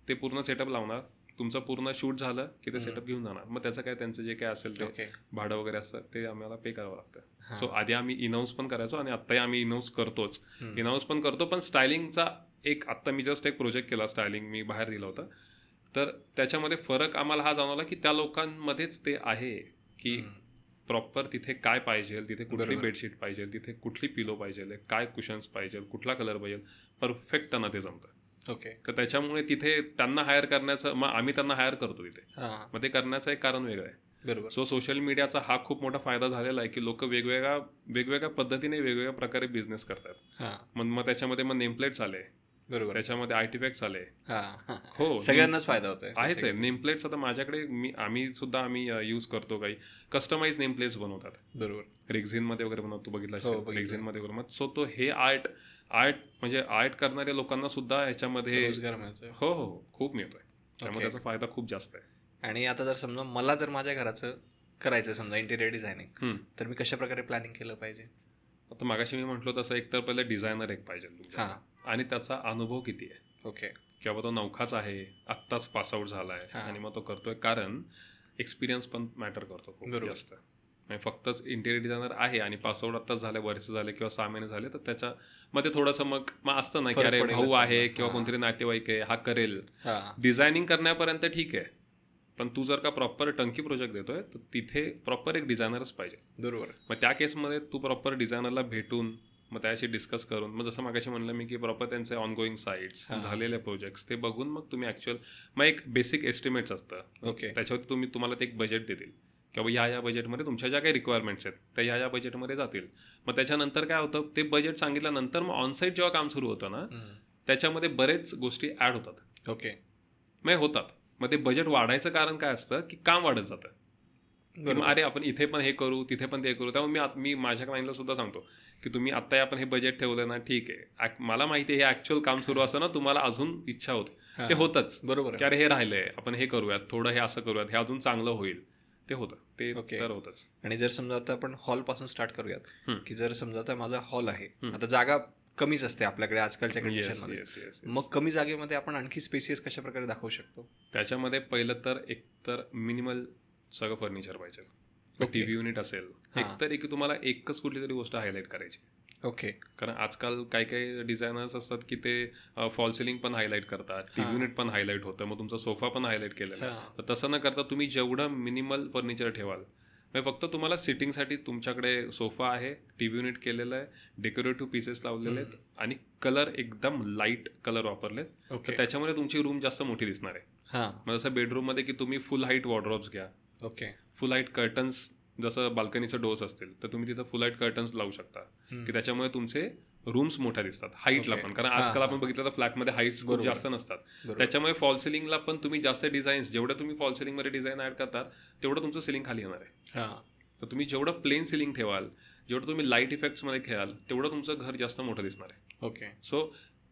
ते पूर्ण सेटअप लावणार. तुमचं पूर्ण शूट झालं की ते सेटअप घेऊन जाणार. मग त्याचं काय, त्यांचं जे काय असेल ते भाडं वगैरे असतं ते आम्हाला पे करावं लागतं. सो आधी आम्ही इनहाऊस पण करायचो आणि आत्ताही आम्ही इनहाऊस पण करतो. पण स्टायलिंगचा आत्ता मी जस्ट एक प्रोजेक्ट केला, स्टायलिंग मी बाहेर दिलं होतं. तर त्याच्यामध्ये फरक आम्हाला हा जाणवला की त्या लोकांमध्येच ते आहे की प्रॉपर तिथे काय पाहिजे, तिथे कुठली बेडशीट पाहिजे, तिथे कुठली पिलो पाहिजे, काय कुशन्स पाहिजे, कुठला कलर पाहिजे, परफेक्ट त्यांना ते जमतं. तर त्याच्यामुळे तिथे त्यांना हायर करण्याचं, मग आम्ही त्यांना हायर करतो तिथे, मग ते करण्याचं एक कारण वेगळं आहे. सो सोशल मीडियाचा हा खूप मोठा फायदा झालेला आहे की लोक वेगवेगळ्या पद्धतीने वेगवेगळ्या प्रकारे बिझनेस करतात. मग त्याच्यामध्ये मग नेमप्लेट्स आले, त्याच्यामध्ये आर्टिफॅक्ट्स आले. हो, सगळ्यांनाच फायदा होतोय. आहेच आहे नेमप्लेट्स. आता माझ्याकडे आम्ही यूज करतो, काही कस्टमाइज नेमप्लेट्स बनवतात. बरोबर. रेक्झिनमध्ये वगैरे बनवतो, बघितलं रेक्झिनमध्ये वगैरे. मग सो तो हे आर्ट म्हणजे आर्ट करणाऱ्या लोकांना सुद्धा ह्याच्यामध्ये रोजगार मिळतोय. हो, खूप मिळतोय. त्यामुळे त्याचा फायदा खूप जास्त आहे. आणि आता जर समजा मला जर माझ्या घराचं करायचं समजा इंटिरियर डिझायनिंग, तर मी कशा प्रकारे प्लॅनिंग केलं पाहिजे? आता मागाशी मी म्हटलो तसं, एक तर पहिले डिझायनर एक पाहिजे आणि त्याचा अनुभव किती आहे. किंवा तो नवखाच आहे, आत्ताच पासआउट झालाय आणि मग तो करतोय, कारण एक्सपिरियन्स पण मॅटर करतो खूप जास्त. म्हणजे फक्तच इंटिरियर डिझायनर आहे आणि पासआउट आत्ताच झाले, वर्ष झाले किंवा 6 महिने झाले, तर त्याच्यामध्ये थोडंसं मग असतं ना की अरे भाऊ आहे किंवा कोणतरी नातेवाईक आहे, हा करेल. डिझायनिंग करण्यापर्यंत ठीक आहे, पण तू जर का प्रॉपर टंकी प्रोजेक्ट देतोय तर तिथे प्रॉपर एक डिझायनरच पाहिजे. बरोबर. मग त्या केसमध्ये तू प्रॉपर डिझायनरला भेटून मग त्याशी डिस्कस करून मग जसं मागाशी म्हणलं मी की प्रॉपर त्यांचे ऑनगोईंग साईट्स झालेले प्रोजेक्ट्स ते बघून मग तुम्ही ॲक्च्युअल मग एक बेसिक एस्टिमेट्स असतं ओके त्याच्यावर तुम्हाला ते एक बजेट देतील किंवा या बजेटमध्ये तुमच्या ज्या काही रिक्वायरमेंट्स आहेत त्या या बजेटमध्ये जातील. मग त्याच्यानंतर काय होतं ते बजेट सांगितल्यानंतर मग ऑनसाईट जेव्हा काम सुरू होतं ना त्याच्यामध्ये बरेच गोष्टी ॲड होतात. ओके मग होतात. मग ते बजेट वाढायचं कारण काय असतं की काम वाढत जातं. अरे आपण इथे पण हे करू तिथे पण ते करू. त्यामुळे मी माझ्या क्लायंटला सुद्धा सांगतो की तुम्ही आत्ता आपण हे बजेट ठेवलं ना ठीक आहे मला माहिती आहे हे ॲक्च्युअल काम सुरू असतं ना तुम्हाला अजून इच्छा होते ते होतच बरोबर की अरे हे राहिलंय आपण हे करूयात थोडं हे असं करूयात हे अजून चांगलं होईल ते होतं ते तर होतच. आणि जर समजा आता आपण हॉल पासून स्टार्ट करूयात की जर समजा आता माझा हॉल आहे आता जागा कमीच असते आपल्याकडे आजकालच्या कंडिशनमध्ये मग कमी जागेमध्ये आपण आणखी स्पेसियस कशा प्रकारे दाखवू शकतो. त्याच्यामध्ये पहिलं तर एकतर मिनिमल सगळं फर्निचर पाहिजे. टीव्ही युनिट असेल एकतर एक तुम्हाला एकच कुठली तरी गोष्ट हायलाईट करायची. ओके कारण आजकाल काही काही डिझायनर्स असतात की ते फॉल सिलिंग पण हायलाईट करतात टीव्ही युनिट पण हायलाईट होतं मग तुमचा सोफा पण हायलाईट केलेला आहे. तर तसं न करता तुम्ही जेवढं मिनिमल फर्निचर ठेवाल म्हणजे फक्त तुम्हाला सिटिंगसाठी तुमच्याकडे सोफा आहे टीव्ही युनिट केलेलं आहे डेकोरेटिव्ह पीसेस लावलेले आहेत आणि कलर एकदम लाईट कलर वापरलेत तर त्याच्यामुळे तुमची रूम जास्त मोठी दिसणार आहे. मग जसं बेडरूममध्ये की तुम्ही फुल हाईट वॉर्डरोब्स घ्या ओके फुल हाईट कर्टन्स जसं बाल्कनीचं डोर्स असतील तर तुम्ही तिथं फुल हाईट कर्टन्स लावू शकता की त्याच्यामुळे तुमचे रूम्स मोठ्या दिसतात हाईटला पण. कारण आजकाल आपण बघितलं तर फ्लॅटमध्ये हाईट्स खूप जास्त नसतात त्याच्यामुळे फॉल सिलिंगला पण तुम्ही जास्त डिझाईन्स जेवढं तुम्ही फॉल सिलिंगमध्ये डिझाईन ॲड करतात तेवढं तुमचं सिलिंग खाली येणार आहे. तर तुम्ही जेवढं प्लेन सिलिंग ठेवाल जेवढं तुम्ही लाईट इफेक्ट्समध्ये खेळाल तेवढं तुमचं घर जास्त मोठं दिसणार आहे. ओके सो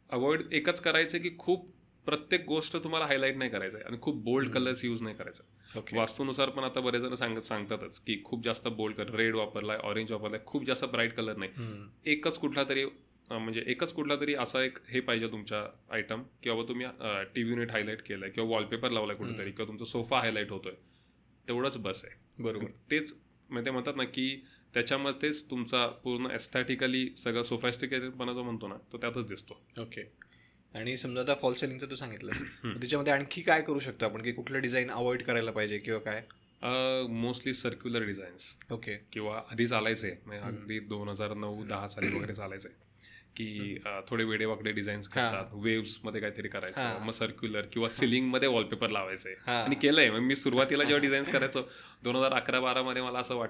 अवॉइड एकच करायचं की खूप प्रत्येक गोष्ट तुम्हाला हायलाईट नाही करायचं आहे आणि खूप बोल्ड कलर्स यूज नाही करायचं. वास्तूनुसार पण आता बरेच जण सांगतातच की खूप जास्त बोल्ड कलर रेड वापरलाय ऑरेंज वापरलाय खूप जास्त ब्राईट कलर नाही. एकच कुठला तरी असा एक हे पाहिजे तुमच्या आयटम की बाबा तुम्ही टीव्ही युनिट हायलाईट केलंय किंवा वॉलपेपर लावलाय कुठेतरी किंवा तुमचा सोफा हायलाईट होतोय तेवढंच बस आहे. बरोबर तेच म्हणजे ते म्हणतात ना की त्याच्यामध्येच तुमचा पूर्ण एस्थेटिकली सगळं सोफास्टिकेटेडपणा जो म्हणतो ना तो त्यातच दिसतो. ओके आणि समजा आता फॉल सेलिंगचं तू सांगितलंस त्याच्यामध्ये आणखी काय करू शकतो आपण की कुठलं डिझाईन अवॉइड करायला पाहिजे किंवा काय. मोस्टली सर्क्युलर डिझाईन्स ओके किंवा आधी चालायचे म्हणजे अगदी 2009-10 साली वगैरे चालायचे की थोडे वेडेवाकडे डिझाईन्स करतात वेव्समध्ये काहीतरी करायचं मग सर्क्युलर किंवा सिलिंगमध्ये वॉलपेपर लावायचे आणि केलंय. मग मी सुरुवातीला जेव्हा डिझाईन्स करायचो 2011-12 मध्ये मला असं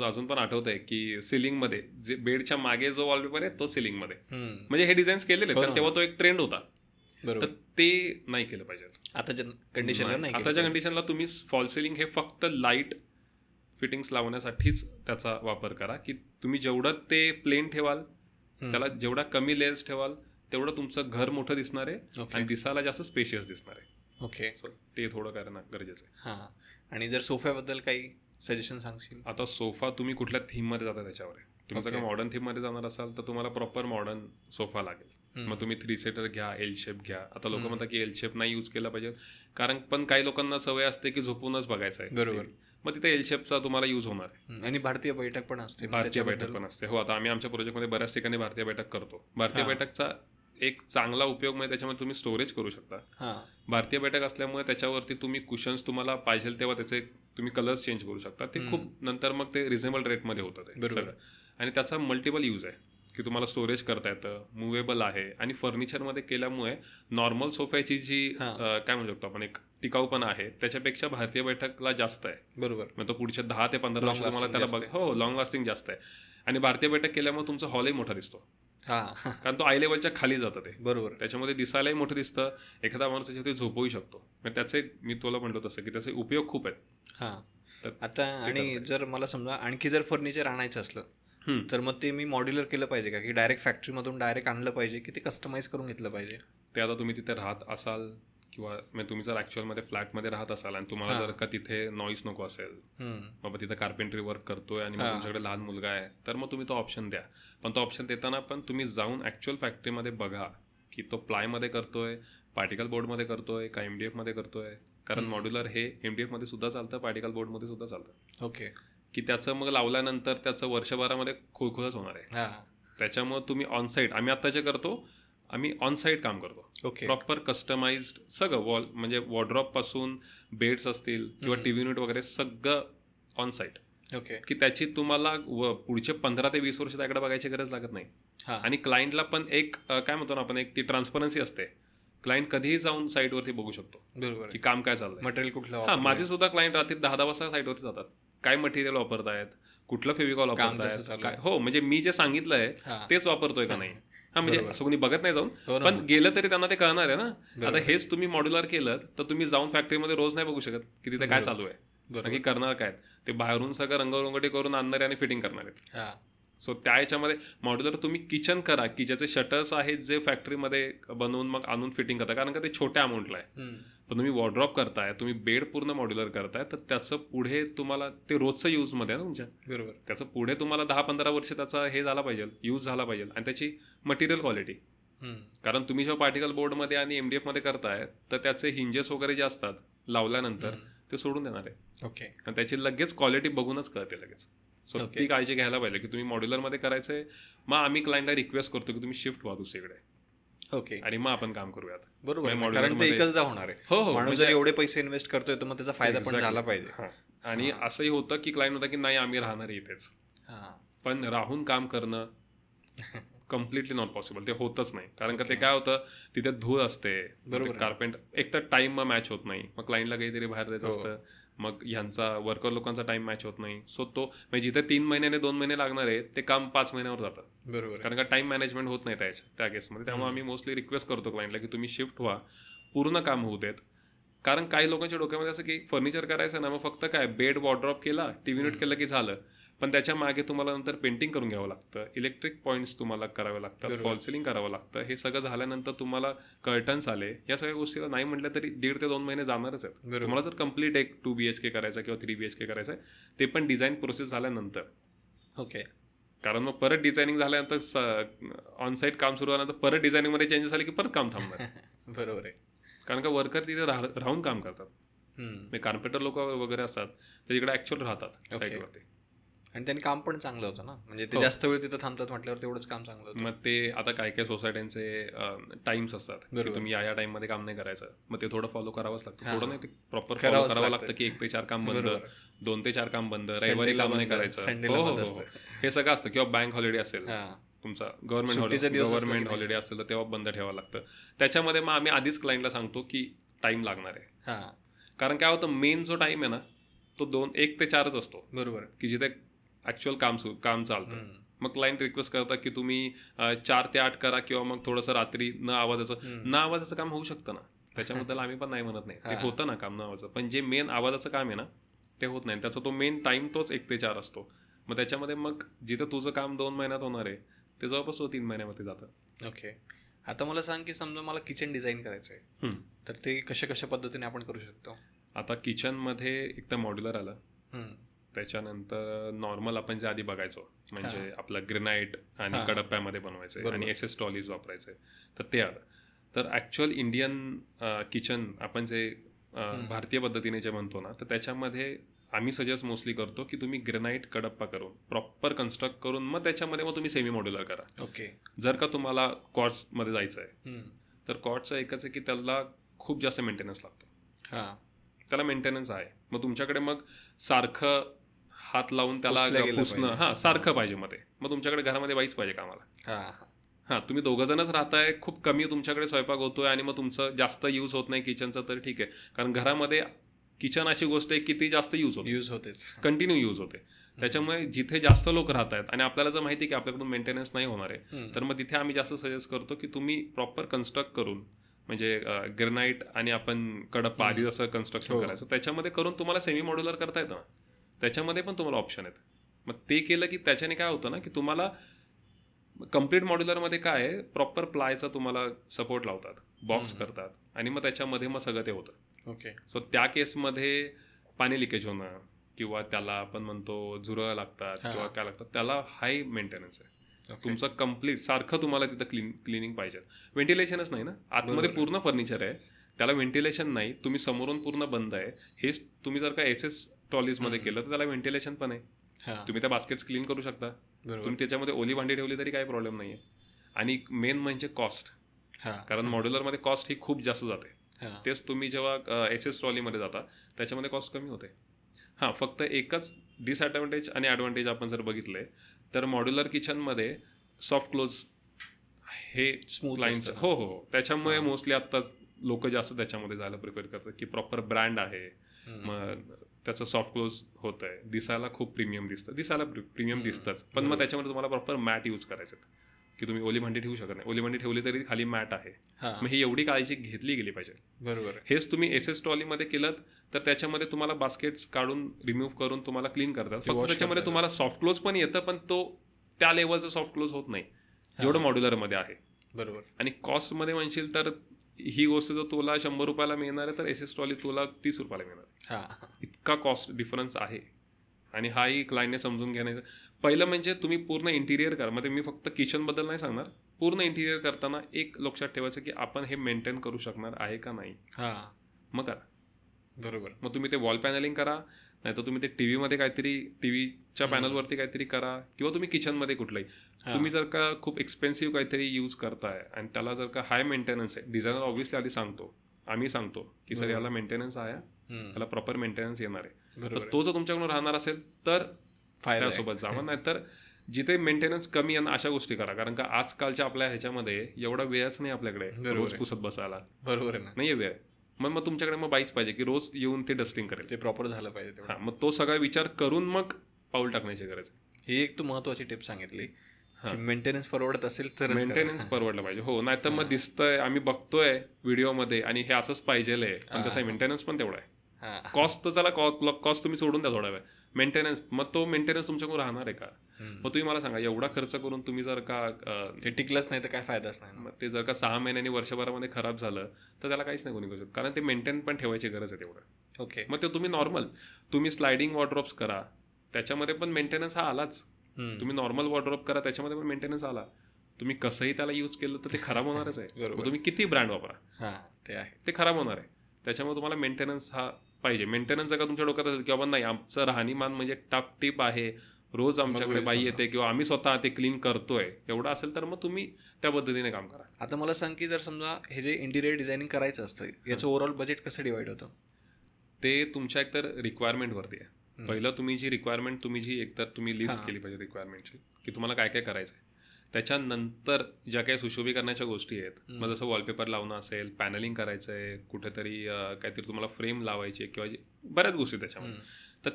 अजून पण आठवतंय की सिलिंगमध्ये जे बेडच्या मागे जो वॉलपेपर आहे तो सिलिंगमध्ये म्हणजे हे डिझाईन्स केलेले कारण तेव्हा तो एक ट्रेंड होता. तर ते नाही केलं पाहिजे आताच्या कंडिशनला. तुम्ही फॉल सिलिंग हे फक्त लाईट फिटिंग्स लावण्यासाठीच त्याचा वापर करा की तुम्ही जेवढं ते प्लेन ठेवाल त्याला जेवढा कमी लेयर्स ठेवाल तेवढं तुमचं घर मोठं दिसणार आहे आणि दिसायला जास्त स्पेशियस दिसणार आहे. ओके सो ते थोडं करणं गरजेचं आहे. आणि जर सोफ्याबद्दल काही सजेशन सांगशील. आता सोफा तुम्ही कुठल्या थीममध्ये जाता त्याच्यावर आहे. तुम्ही जर मॉडर्न थीममध्ये जाणार असाल तर तुम्हाला प्रॉपर मॉडर्न सोफा लागेल. मग तुम्ही 3 सीटर घ्या एल शेप घ्या. आता लोक म्हणतात की एल शेप नाही यूज केला पाहिजे कारण पण काही लोकांना सवय असते की झोपूनच बघायचं आहे. बरोबर मग तिथे एल शेपचा तुम्हाला यूज होणार आहे. आणि भारतीय बैठक पण असते. हो आता आम्ही आमच्या प्रोजेक्टमध्ये बऱ्याच ठिकाणी भारतीय बैठक करतो. भारतीय बैठकचा एक चांगला उपयोग म्हणजे त्याच्यामध्ये तुम्ही स्टोरेज करू शकता. भारतीय बैठक असल्यामुळे त्याच्यावरती तुम्ही कुशन्स तुम्हाला पाहिजे तेव्हा त्याचे तुम्ही कलर्स चेंज करू शकता. ते खूप नंतर मग ते रिझनेबल रेटमध्ये होतं ते सगळं आणि त्याचा मल्टिपल यूज आहे की तुम्हाला स्टोरेज करता येतं मुव्हेबल आहे आणि फर्निचरमध्ये केल्यामुळे नॉर्मल सोफ्याची जी काय म्हणू शकतो आपण एक टिकाऊपणा आहे त्याच्यापेक्षा भारतीय बैठकला जास्त आहे. बरोबर मग तो पुढच्या 10 ते 15 वर्ष तुम्हाला त्याला लॉंग लास्टिंग जास्त आहे आणि भारतीय बैठक केल्यामुळे तुमचा हॉलही मोठा दिसतो कारण तो आय लेवलच्या खाली जातं ते. बरोबर त्याच्यामध्ये दिसायलाही मोठं दिसतं एखादा माणूस त्याच्यात झोपवू शकतो. मग त्याचे मी तुला म्हणलो तसं की त्याचे उपयोग खूप आहेत. आता आणि जर मला समजा आणखी जर फर्निचर आणायचं असलं तर मग ते मी मॉड्युलर केलं पाहिजे का की डायरेक्ट फॅक्टरीमधून डायरेक्ट आणलं पाहिजे की ते कस्टमाइज करून घेतलं पाहिजे. ते आता तुम्ही तिथे राहत असाल किंवा तुम्ही जर ॲक्च्युअलमध्ये फ्लॅटमध्ये राहत असाल आणि तुम्हाला जर का तिथे नॉईस नको असेल बाबा तिथं कार्पेंट्री वर्क करतोय आणि मग तुमच्याकडे लहान मुलगा आहे तर मग तुम्ही तो ऑप्शन द्या. पण तो ऑप्शन देताना पण तुम्ही जाऊन ॲक्च्युअल फॅक्टरीमध्ये बघा की तो प्लायमध्ये करतोय पार्टिकल बोर्डमध्ये करतोय का MDF मध्ये करतोय. कारण मॉड्युलर हे MDF मध्ये सुद्धा चालतं पार्टिकल बोर्डमध्ये सुद्धा चालतं. ओके की त्याचं मग लावल्यानंतर त्याचं वर्षभरामध्ये खुळखुळच होणार आहे. त्याच्यामुळे तुम्ही ऑनसाईट आम्ही आता जे करतो आम्ही ऑनसाईट काम करतो. प्रॉपर कस्टमाइज्ड सगळं वॉल म्हणजे वॉर्डरॉप पासून बेड्स असतील किंवा टीव्ही युनिट वगैरे सगळं ऑनसाईट. ओके. की त्याची तुम्हाला पुढचे 15 ते 20 वर्ष त्याकडे बघायची गरज लागत नाही. आणि क्लायंटला पण एक काय म्हणतो ना आपण, एक ती ट्रान्सपरन्सी असते. क्लायंट कधीही जाऊन साईटवरती बघू शकतो बरोबर की काम काय चाललंय, मटेरियल कुठलं. हा, माझे सुद्धा क्लायंट रात्री 10-10 वाजता साईटवरती जातात, काय मटेरियल वापरतायत, कुठलं फेविकॉल वापरतायत, काय, हो, म्हणजे मी जे सांगितलंय तेच वापरतोय का नाही. हा, म्हणजे असं कोणी बघत नाही जाऊन, पण गेलं तरी त्यांना ते कळणार आहे ना. आता हेच तुम्ही मॉड्युलर केलं तर तुम्ही जाऊन फॅक्टरीमध्ये रोज नाही बघू शकत की तिथे काय चालू आहे, बाकी करणार काय. ते बाहेरून सगळं रंगरंगोटी करून आणणारे आणि फिटिंग करणार आहेत. सो त्या याच्यामध्ये मॉड्युलर तुम्ही किचन करा की ज्याचे शटर्स आहेत जे फॅक्टरीमध्ये बनवून मग आणून फिटिंग करता, कारण का ते छोट्या अमाऊंटला आहे. पण तुम्ही वॉर्डरॉप करताय, तुम्ही बेड पूर्ण मॉड्युलर करताय, तर त्याचं पुढे तुम्हाला ते रोजचं यूजमध्ये आहे ना तुमच्या, बरोबर, त्याचं पुढे तुम्हाला 10-15 वर्ष त्याचा हे झाला पाहिजे, यूज झाला पाहिजे. आणि त्याची मटेरियल क्वालिटी, कारण तुम्ही जेव्हा पार्टिकल बोर्डमध्ये आणि MDF मध्ये करताय तर त्याचे हिंजेस वगैरे जे असतात लावल्यानंतर ते सोडून देणार आहे. ओके. आणि त्याची लगेच क्वालिटी बघूनच कळते लगेच. सो ती काळजी घ्यायला पाहिजे की तुम्ही मॉड्युलरमध्ये करायचंय, मग आम्ही क्लायंटला रिक्वेस्ट करतो की तुम्ही शिफ्ट व्हा दुसरीकडे. ओके. आणि मग आपण काम करूयात. बरोबर, कारण ते एकचदा होणार आहे. हो, माणूस जर एवढे पैसे इन्व्हेस्ट करतोय तर मग त्याचा फायदा पण झाला पाहिजे. आणि असंही होतं की क्लायंट होता की नाही आम्ही राहणार इथेच, पण राहून काम करणं कम्प्लिटली नॉट पॉसिबल, ते होतच नाही. कारण का ते काय होतं, तिथे धूळ असते, बरोबर, कार्पेंट एक तर टाइम मॅच होत नाही, मग क्लायंटला काहीतरी बाहेर जायचं असतं, मग ह्यांचा वर्कर लोकांचा टाइम मॅच होत नाही. सो तो म्हणजे जिथे 3 महिन्याने 2 महिने लागणार आहे ते काम 5 महिन्यावर जातं. बरोबर, कारण का टाइम मॅनेजमेंट होत नाही त्या केसमध्ये. त्यामुळे आम्ही मोस्टली रिक्वेस्ट करतो क्लायंटला की तुम्ही शिफ्ट व्हा, पूर्ण काम होऊ देत. कारण काही लोकांच्या डोक्यामध्ये असं की फर्निचर करायचं ना, मग फक्त काय बेड वॉर्डरॉप केला, TV युनिट केलं की झालं. पण त्याच्या मागे तुम्हाला नंतर पेंटिंग करून घ्यावं लागतं, इलेक्ट्रिक पॉईंट्स तुम्हाला करावे लागतात, फॉल सिलिंग करावं लागतं. हे सगळं झाल्यानंतर तुम्हाला कर्टन्स आले, या सगळ्या गोष्टीला नाही म्हटलं तरी 1.5 ते 2 महिने जाणारच आहेत. तुम्हाला जर कम्प्लीट एक 2 BHK करायचा किंवा 3 BHK करायचं आहे, ते पण डिझाईन प्रोसेस झाल्यानंतर. ओके. कारण मग परत डिझायनिंग झाल्यानंतर ऑनसाईट काम सुरू झाल्यानंतर परत डिझायनिंगमध्ये चेंजेस आले की परत काम थांबणार. बरोबर आहे, कारण का वर्कर तिथे राहून काम करतात. कार्पेंटर लोक वगैरे असतात ते तिकडे ऍक्च्युअल राहतात साईटवरती, आणि त्यांनी काम पण चांगलं होतं ना, म्हणजे ते जास्त वेळ तिथं थांबतात म्हटल्यावर तेवढंच काम चांगलं होतं. मग ते आता काय काय सोसायट्यांचे टाइम्स असतात की तुम्ही या टाइममध्ये काम नाही करायचं, मग ते थोडं फॉलो करावंच लागतं. थोडं नाही, ते प्रॉपर फॉलो करावं लागतं की 1 ते 4 काम बंद, 2 ते 4 काम बंद, रविवारी काम नाही करायचं, हो, हे सगळं असतं. किंवा बँक हॉलिडे असेल तुमचा, गव्हर्नमेंट हॉलिडे असेल तर तेव्हा बंद ठेवावं लागतं. त्याच्यामध्ये मग आम्ही आधीच क्लायंटला सांगतो की टाइम लागणार आहे. कारण काय होतं, मेन जो टाइम आहे ना तो 1 ते 4च असतो. बरोबर, की जिथे ऍक्च्युअल काम चालतं. मग क्लायंट रिक्वेस्ट करतात की तुम्ही 4 ते 8 करा, किंवा मग थोडंसं रात्री न आवाजाचं काम होऊ शकतं ना. त्याच्याबद्दल आम्ही पण नाही म्हणत नाही, ते होतं ना काम न आवाजाचं, पण जे मेन आवाजाचं काम आहे ना ते होत नाही. त्याचा तो मेन टाइम तोच 1 ते 4 असतो. मग त्याच्यामध्ये मग जिथं तुझं काम 2 महिन्यात होणार आहे ते जवळपास 3 महिन्यामध्ये जातं. ओके. आता मला सांग की समजा मला किचन डिझाईन करायचं आहे, तर ते कशा पद्धतीने आपण करू शकतो? आता किचनमध्ये एक तर मॉड्युलर आलं, त्याच्यानंतर नॉर्मल आपण जे आधी बघायचो म्हणजे आपलं ग्रेनाईट आणि कडप्प्यामध्ये बनवायचं आणि SS ट्रॉलीज वापरायचे, तर ते आलं. तर ॲक्च्युअल इंडियन किचन आपण जे भारतीय पद्धतीने जे म्हणतो ना, तर त्याच्यामध्ये आम्ही सजेस्ट मोस्टली करतो की तुम्ही ग्रेनाईट कडप्पा करून प्रॉपर कन्स्ट्रक्ट करून मग त्याच्यामध्ये मग तुम्ही सेमी मॉड्युलर करा. ओके. जर का तुम्हाला कॉट्समध्ये जायचं आहे तर कॉट्सचं एकच आहे की त्याला खूप जास्त मेंटेनन्स लागतो. त्याला मेंटेनन्स आहे, मग तुमच्याकडे मग सारखं हात लावून त्याला पुसणं सारखं पाहिजे. मग तुमच्याकडे घरामध्ये बाईच पाहिजे कामाला. तुम्ही 2 जणच राहताय, खूप कमी तुमच्याकडे स्वयंपाक होतोय आणि मग तुमचं जास्त यूज होत नाही किचनचं, तर ठीक आहे. कारण घरामध्ये किचन अशी गोष्ट आहे की ती जास्त यूज होते, कंटिन्यू यूज होते. त्याच्यामुळे जिथे जास्त लोक राहत आहेत आणि आपल्याला जर माहिती आहे की आपल्याकडून मेंटेनन्स नाही होणार आहे, तर मग तिथे आम्ही जास्त सजेस्ट करतो की तुम्ही प्रॉपर कन्स्ट्रक्ट करून, म्हणजे ग्रेनाईट आणि आपण कडप्पा आधी जसं कन्स्ट्रक्शन करायचं त्याच्यामध्ये करून तुम्हाला सेमी मॉड्युलर करता येतं ना, त्याच्यामध्ये पण तुम्हाला ऑप्शन आहेत. मग ते केलं की त्याच्याने काय होतं ना की तुम्हाला कम्प्लीट मॉड्युलरमध्ये काय आहे, प्रॉपर प्लायचा तुम्हाला सपोर्ट लावतात, बॉक्स करतात आणि मग त्याच्यामध्ये मग सगळं ते होतं. ओके. सो त्या केसमध्ये पाणी लिकेज होणं किंवा त्याला आपण म्हणतो झुरळ लागतात किंवा काय लागतात, त्याला हाय मेंटेनन्स आहे. तुमचं कम्प्लीट सारखं तुम्हाला तिथं क्लिनिंग पाहिजे. व्हेंटिलेशनच नाही ना, आतमध्ये पूर्ण फर्निचर आहे, त्याला व्हेंटिलेशन नाही, तुम्ही समोरून पूर्ण बंद आहे. हेच तुम्ही जर का SS ट्रॉलीजमध्ये केलं तर त्याला व्हेंटिलेशन पण आहे. तुम्ही त्या बास्केट्स क्लीन करू शकता, तुम्ही त्याच्यामध्ये ओली भांडी ठेवली तरी काही प्रॉब्लेम नाही आहे. आणि मेन म्हणजे कॉस्ट, कारण मॉड्युलरमध्ये कॉस्ट ही खूप जास्त जाते. तेच तुम्ही जेव्हा SS ट्रॉलीमध्ये जाता त्याच्यामध्ये कॉस्ट कमी होते. हां, फक्त एकच डिसएडव्हान्टेज आणि ॲडव्हान्टेज आपण जर बघितले तर मॉड्युलर किचनमध्ये सॉफ्ट क्लोज हे स्मूथ क्लायंटचं हो त्याच्यामुळे मोस्टली आत्ता लोक जास्त त्याच्यामध्ये जायला प्रिफर करतात की प्रॉपर ब्रँड आहे, मग त्याचं सॉफ्ट क्लोज होत आहे, दिसायला खूप प्रीमियम दिसतं, दिसायला प्रीमियम दिसतंच, पण मग त्याच्यामध्ये तुम्हाला प्रॉपर मॅट यूज करायचं की तुम्ही ओली भांडी ठेवू शकत नाही, ओली भांडी ठेवली तरी खाली मॅट आहे, मग ही एवढी काळजी घेतली गेली पाहिजे. बरोबर. हेच तुम्ही SS ट्रॉलीमध्ये केलं तर त्याच्यामध्ये तुम्हाला बास्केट्स काढून रिमूव्ह करून तुम्हाला क्लीन करतात, फक्त त्याच्यामध्ये तुम्हाला सॉफ्ट क्लोज पण येतं, पण तो त्या लेवलचा सॉफ्ट क्लोज होत नाही जेवढं मॉड्युलरमध्ये आहे. बरोबर. आणि कॉस्टमध्ये म्हणशील तर ही गोष्ट जर तुला 100 रुपयाला मिळणार आहे तर SS ट्रॉली तुला 30 रुपयाला मिळणार आहे. इतका कॉस्ट डिफरन्स आहे. आणि हाही क्लायंटने समजून घेण्याचं पहिलं म्हणजे तुम्ही पूर्ण इंटिरियर करा, म्हणजे मी फक्त किचनबद्दल नाही सांगणार, पूर्ण इंटिरियर करताना एक लक्षात ठेवायचं की आपण हे मेंटेन करू शकणार आहे का नाही, मग करा. बरोबर. मग तुम्ही ते वॉल पॅनलिंग करा, नाही तर तुम्ही ते टीव्हीमध्ये काहीतरी टीव्हीच्या पॅनलवरती काहीतरी करा, किंवा तुम्ही किचनमध्ये कुठलंही. तुम्ही जर का खूप एक्सपेन्सिव्ह काहीतरी यूज करताय आणि त्याला जर का हाय मेंटेनन्स आहे, डिझायनर ऑब्व्हियसली आधी सांगतो, आम्ही सांगतो की सर याला मेंटेनन्स आहे, याला प्रॉपर मेंटेनन्स येणार आहे, तर तो जर तुमच्याकडून राहणार असेल तर त्यासोबत जावं, नाही तर जिथे मेंटेनन्स कमी आहे ना अशा गोष्टी करा, कारण का आजकालच्या आपल्या ह्याच्यामध्ये एवढा वेळच नाही आपल्याकडे रोज पुसत बसायला. बरोबर आहे ना, नाही वेळ, मग तुमच्याकडे मग बाईच पाहिजे की रोज येऊन ते डस्टिंग करेल, ते प्रॉपर झालं पाहिजे. हां, मग तो सगळा विचार करून मग पाऊल टाकण्याची गरज आहे. ही एक तू महत्वाची टिप सांगितली, मेंटेनन्स परवडत असेल तर मेंटेनन्स परवडलं पाहिजे. हो, नाही तर मग दिसतंय आम्ही बघतोय व्हिडिओमध्ये आणि हे असंच पाहिजे, पण कसं आहे मेंटेनन्स पण तेवढा आहे. कॉस्ट तर चला कॉस्ट तुम्ही सोडून द्या थोडा वेळ, मेंटेनन्स, मग तो मेंटेनन्स तुमच्याकडून राहणार आहे का? मग तुम्ही मला सांगा, एवढा खर्च करून तुम्ही जर का ते टिकलंच नाही तर काय फायदाच नाही. मग ते जर का 6 महिन्यांनी वर्षभरामध्ये खराब झालं तर त्याला काहीच नाही कोणी करू शकत, कारण ते मेंटेन पण ठेवायची गरज आहे तेवढं. ओके. मग ते तुम्ही नॉर्मल तुम्ही स्लायडिंग वॉर्डरोब्स करा, त्याच्यामध्ये पण मेंटेनन्स हा आलाच. तुम्ही नॉर्मल वॉर्डरोब करा, त्याच्यामध्ये पण मेंटेनन्स आला. तुम्ही कसंही त्याला यूज केलं तर ते खराब होणारच आहे. तुम्ही किती ब्रँड वापरा, ते आहे, ते खराब होणार आहे. त्याच्यामुळे तुम्हाला मेंटेनन्स हा पाहिजे. मेंटेनन्स जर का तुमच्या डोक्यात असेल की बाबा नाही आमचं राहणीमान म्हणजे टापटीप आहे, रोज आमच्याकडे बाई येते किंवा आम्ही स्वतः ते क्लीन करतोय, एवढं असेल तर मग तुम्ही त्या पद्धतीने काम करा. आता मला सांग की जर समजा हे जे इंटिरियर डिझायनिंग करायचं असतं, याचं ओव्हरऑल बजेट कसं डिवाइड होतं? ते तुमच्या एकतर रिक्वायरमेंटवरती आहे. पहिलं तुम्ही जी रिक्वायरमेंट एकतर तुम्ही लिस्ट केली पाहिजे रिक्वायरमेंटची, की तुम्हाला काय काय करायचं आहे. त्याच्यानंतर ज्या काही सुशोभीकरणाच्या गोष्टी आहेत, मग जसं वॉलपेपर लावणं असेल, पॅनलिंग करायचं आहे, कुठेतरी काहीतरी तुम्हाला फ्रेम लावायची किंवा बऱ्याच गोष्टी त्याच्यामध्ये, तर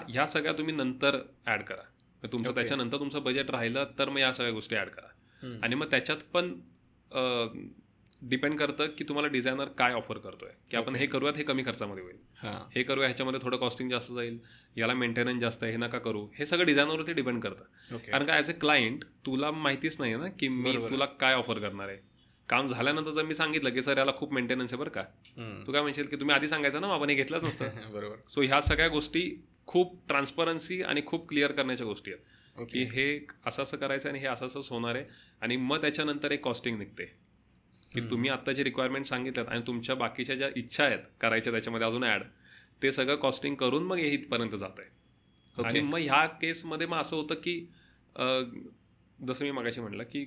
ह्या सगळ्या तुम्ही नंतर ॲड करा. तुमचं त्याच्यानंतर तुमचं बजेट राहिलं तर मग या सगळ्या गोष्टी ॲड करा. आणि मग त्याच्यात पण डिपेंड करतं की तुम्हाला डिझायनर काय ऑफर करतोय, की आपण हे करूयात, हे कमी खर्चामध्ये होईल, हे करूया, ह्याच्यामध्ये थोडं कॉस्टिंग जास्त जाईल, याला मेंटेनन्स जास्त आहे, हे नका करू. हे सगळं डिझायनरवरती डिपेंड करतं. कारण का ॲज अ क्लायंट तुला माहितीच नाही ना की मी तुला काय ऑफर करणार आहे. काम झाल्यानंतर जर मी सांगितलं की सर याला खूप मेंटेनन्स आहे बरं का, तू काय म्हणशील की तुम्ही आधी सांगायचं ना, आपण हे घेतलंच नसतं. बरोबर. सो ह्या सगळ्या गोष्टी खूप ट्रान्सपरन्सी आणि खूप क्लिअर करण्याच्या गोष्टी आहेत, की हे असं असं करायचं आणि हे असं असंच होणार आहे. आणि मग त्याच्यानंतर एक कॉस्टिंग निघते की तुम्ही आत्ता जे रिक्वायरमेंट सांगितल्यात आणि तुमच्या बाकीच्या ज्या इच्छा आहेत करायच्या त्याच्यामध्ये अजून ॲड, ते सगळं कॉस्टिंग करून मग हे इथपर्यंत जात आहे. आणि मग ह्या केसमध्ये मग असं होतं की जसं मी मगाशी म्हटलं की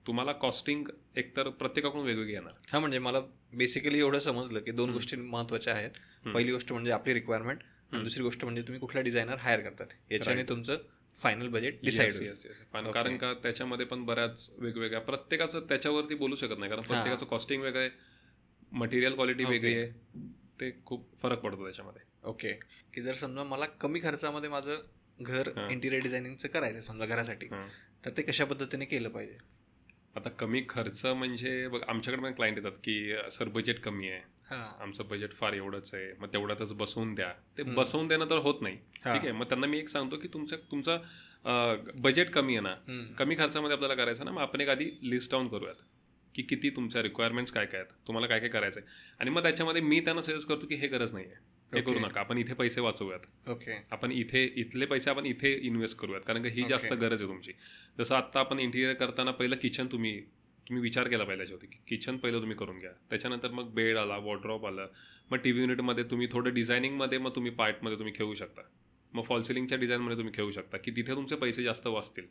तुम्हाला कॉस्टिंग एकतर प्रत्येकाकडून वेगवेगळी येणार. हां, म्हणजे मला बेसिकली एवढं समजलं की 2 गोष्टी महत्त्वाच्या आहेत. पहिली गोष्ट म्हणजे आपली रिक्वायरमेंट, आणि दुसरी गोष्ट म्हणजे तुम्ही कुठला डिझायनर हायर करतात, याच्याने तुमचं फायनल बजेट डिसाईड होईल. कारण का त्याच्यामध्ये पण बऱ्याच वेगवेगळ्या, प्रत्येकाचं त्याच्यावरती बोलू शकत नाही, कारण प्रत्येकाचं कॉस्टिंग वेगळं आहे, मटेरियल क्वालिटी वेगळी आहे, ते खूप फरक पडतो त्याच्यामध्ये. ओके. की जर समजा मला कमी खर्चामध्ये माझं घर इंटिरियर डिझायनिंगचं करायचं समजा घरासाठी, तर ते कशा पद्धतीने केलं पाहिजे? आता कमी खर्च म्हणजे बघ, आमच्याकडे पण क्लायंट येतात की सर बजेट कमी आहे, आमचं बजेट फार एवढंच आहे, मग तेवढ्यातच बसवून द्या. ते बसवून देणं तर होत नाही, ठीक आहे. मग त्यांना मी एक सांगतो की तुमचं बजेट कमी आहे ना, कमी खर्चामध्ये आपल्याला करायचं ना, मग आपण एक आधी लिस्ट डाऊन करूयात की किती तुमच्या रिक्वायरमेंट्स काय काय आहेत, तुम्हाला काय काय करायचं आहे. आणि मग त्याच्यामध्ये मी त्यांना सजेस्ट करतो की हे गरज नाही आहे, हे करू नका, आपण इथे पैसे वाचवूयात, ओके, आपण इथले पैसे आपण इथे इन्व्हेस्ट करूयात, कारण की ही जास्त गरज आहे तुमची. जसं आत्ता आपण इंटिरियर करताना पहिलं किचन तुम्ही विचार केला पाहिजे होती की किचन पहिलं तुम्ही करून घ्या, त्याच्यानंतर मग बेड आला, वॉर्डरोब आलं, मग टीव्ही युनिटमध्ये तुम्ही थोडं डिझायनिंगमध्ये मग तुम्ही पार्टमध्ये तुम्ही खेळू शकता. मग फॉल सिलिंगच्या डिझाईनमध्ये तुम्ही खेळू शकता की तिथे तुमचे पैसे जास्त वाचतील.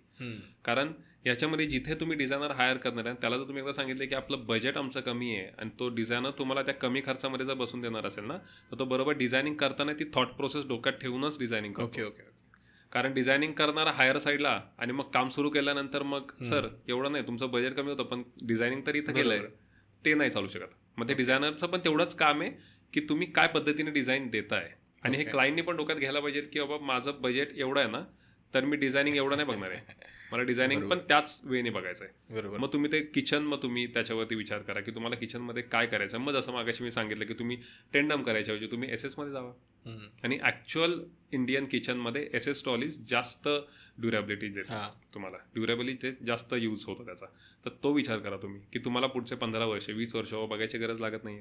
कारण याच्यामध्ये जिथे तुम्ही डिझायनर हायर करणार आहे त्याला जर तुम्ही एकदा सांगितलं की आपलं बजेट आमचं कमी आहे आणि तो डिझायनर तुम्हाला त्या कमी खर्चामध्ये जर बसून देणार असेल ना तर तो बरोबर डिझायनिंग करताना ती थॉट प्रोसेस डोक्यात ठेवूनच डिझायनिंग करतो. कारण डिझायनिंग करणारा हायर साईडला आणि मग काम सुरू केल्यानंतर मग सर एवढं नाही तुमचं बजेट कमी होतं पण डिझायनिंग तर इथं केलंय ते नाही चालू शकत. मग ते डिझायनरचं पण तेवढंच काम आहे की तुम्ही काय पद्धतीने डिझाईन देताय आणि हे क्लायंटनी पण डोक्यात घ्यायला पाहिजे की बाबा माझं बजेट एवढं आहे ना तर मी डिझायनिंग एवढं नाही बघणार आहे, मला डिझायनिंग पण त्याच वेने बघायचं आहे. मग तुम्ही ते किचन मग तुम्ही त्याच्यावरती विचार करा की तुम्हाला किचनमध्ये काय करायचं. मग जसं मागाशी मी सांगितलं की तुम्ही टेंडम करायच्या ऐवजी तुम्ही SS मध्ये जावा आणि ॲक्च्युअल इंडियन किचनमध्ये SS ट्रॉलीज जास्त ड्युरेबिलिटी देतात तुम्हाला, ड्युरेबिलिटी जास्त यूज होतो त्याचा. तर तो विचार करा तुम्ही की तुम्हाला पुढचे 15 वर्ष 20 वर्ष बघायची गरज लागत नाही.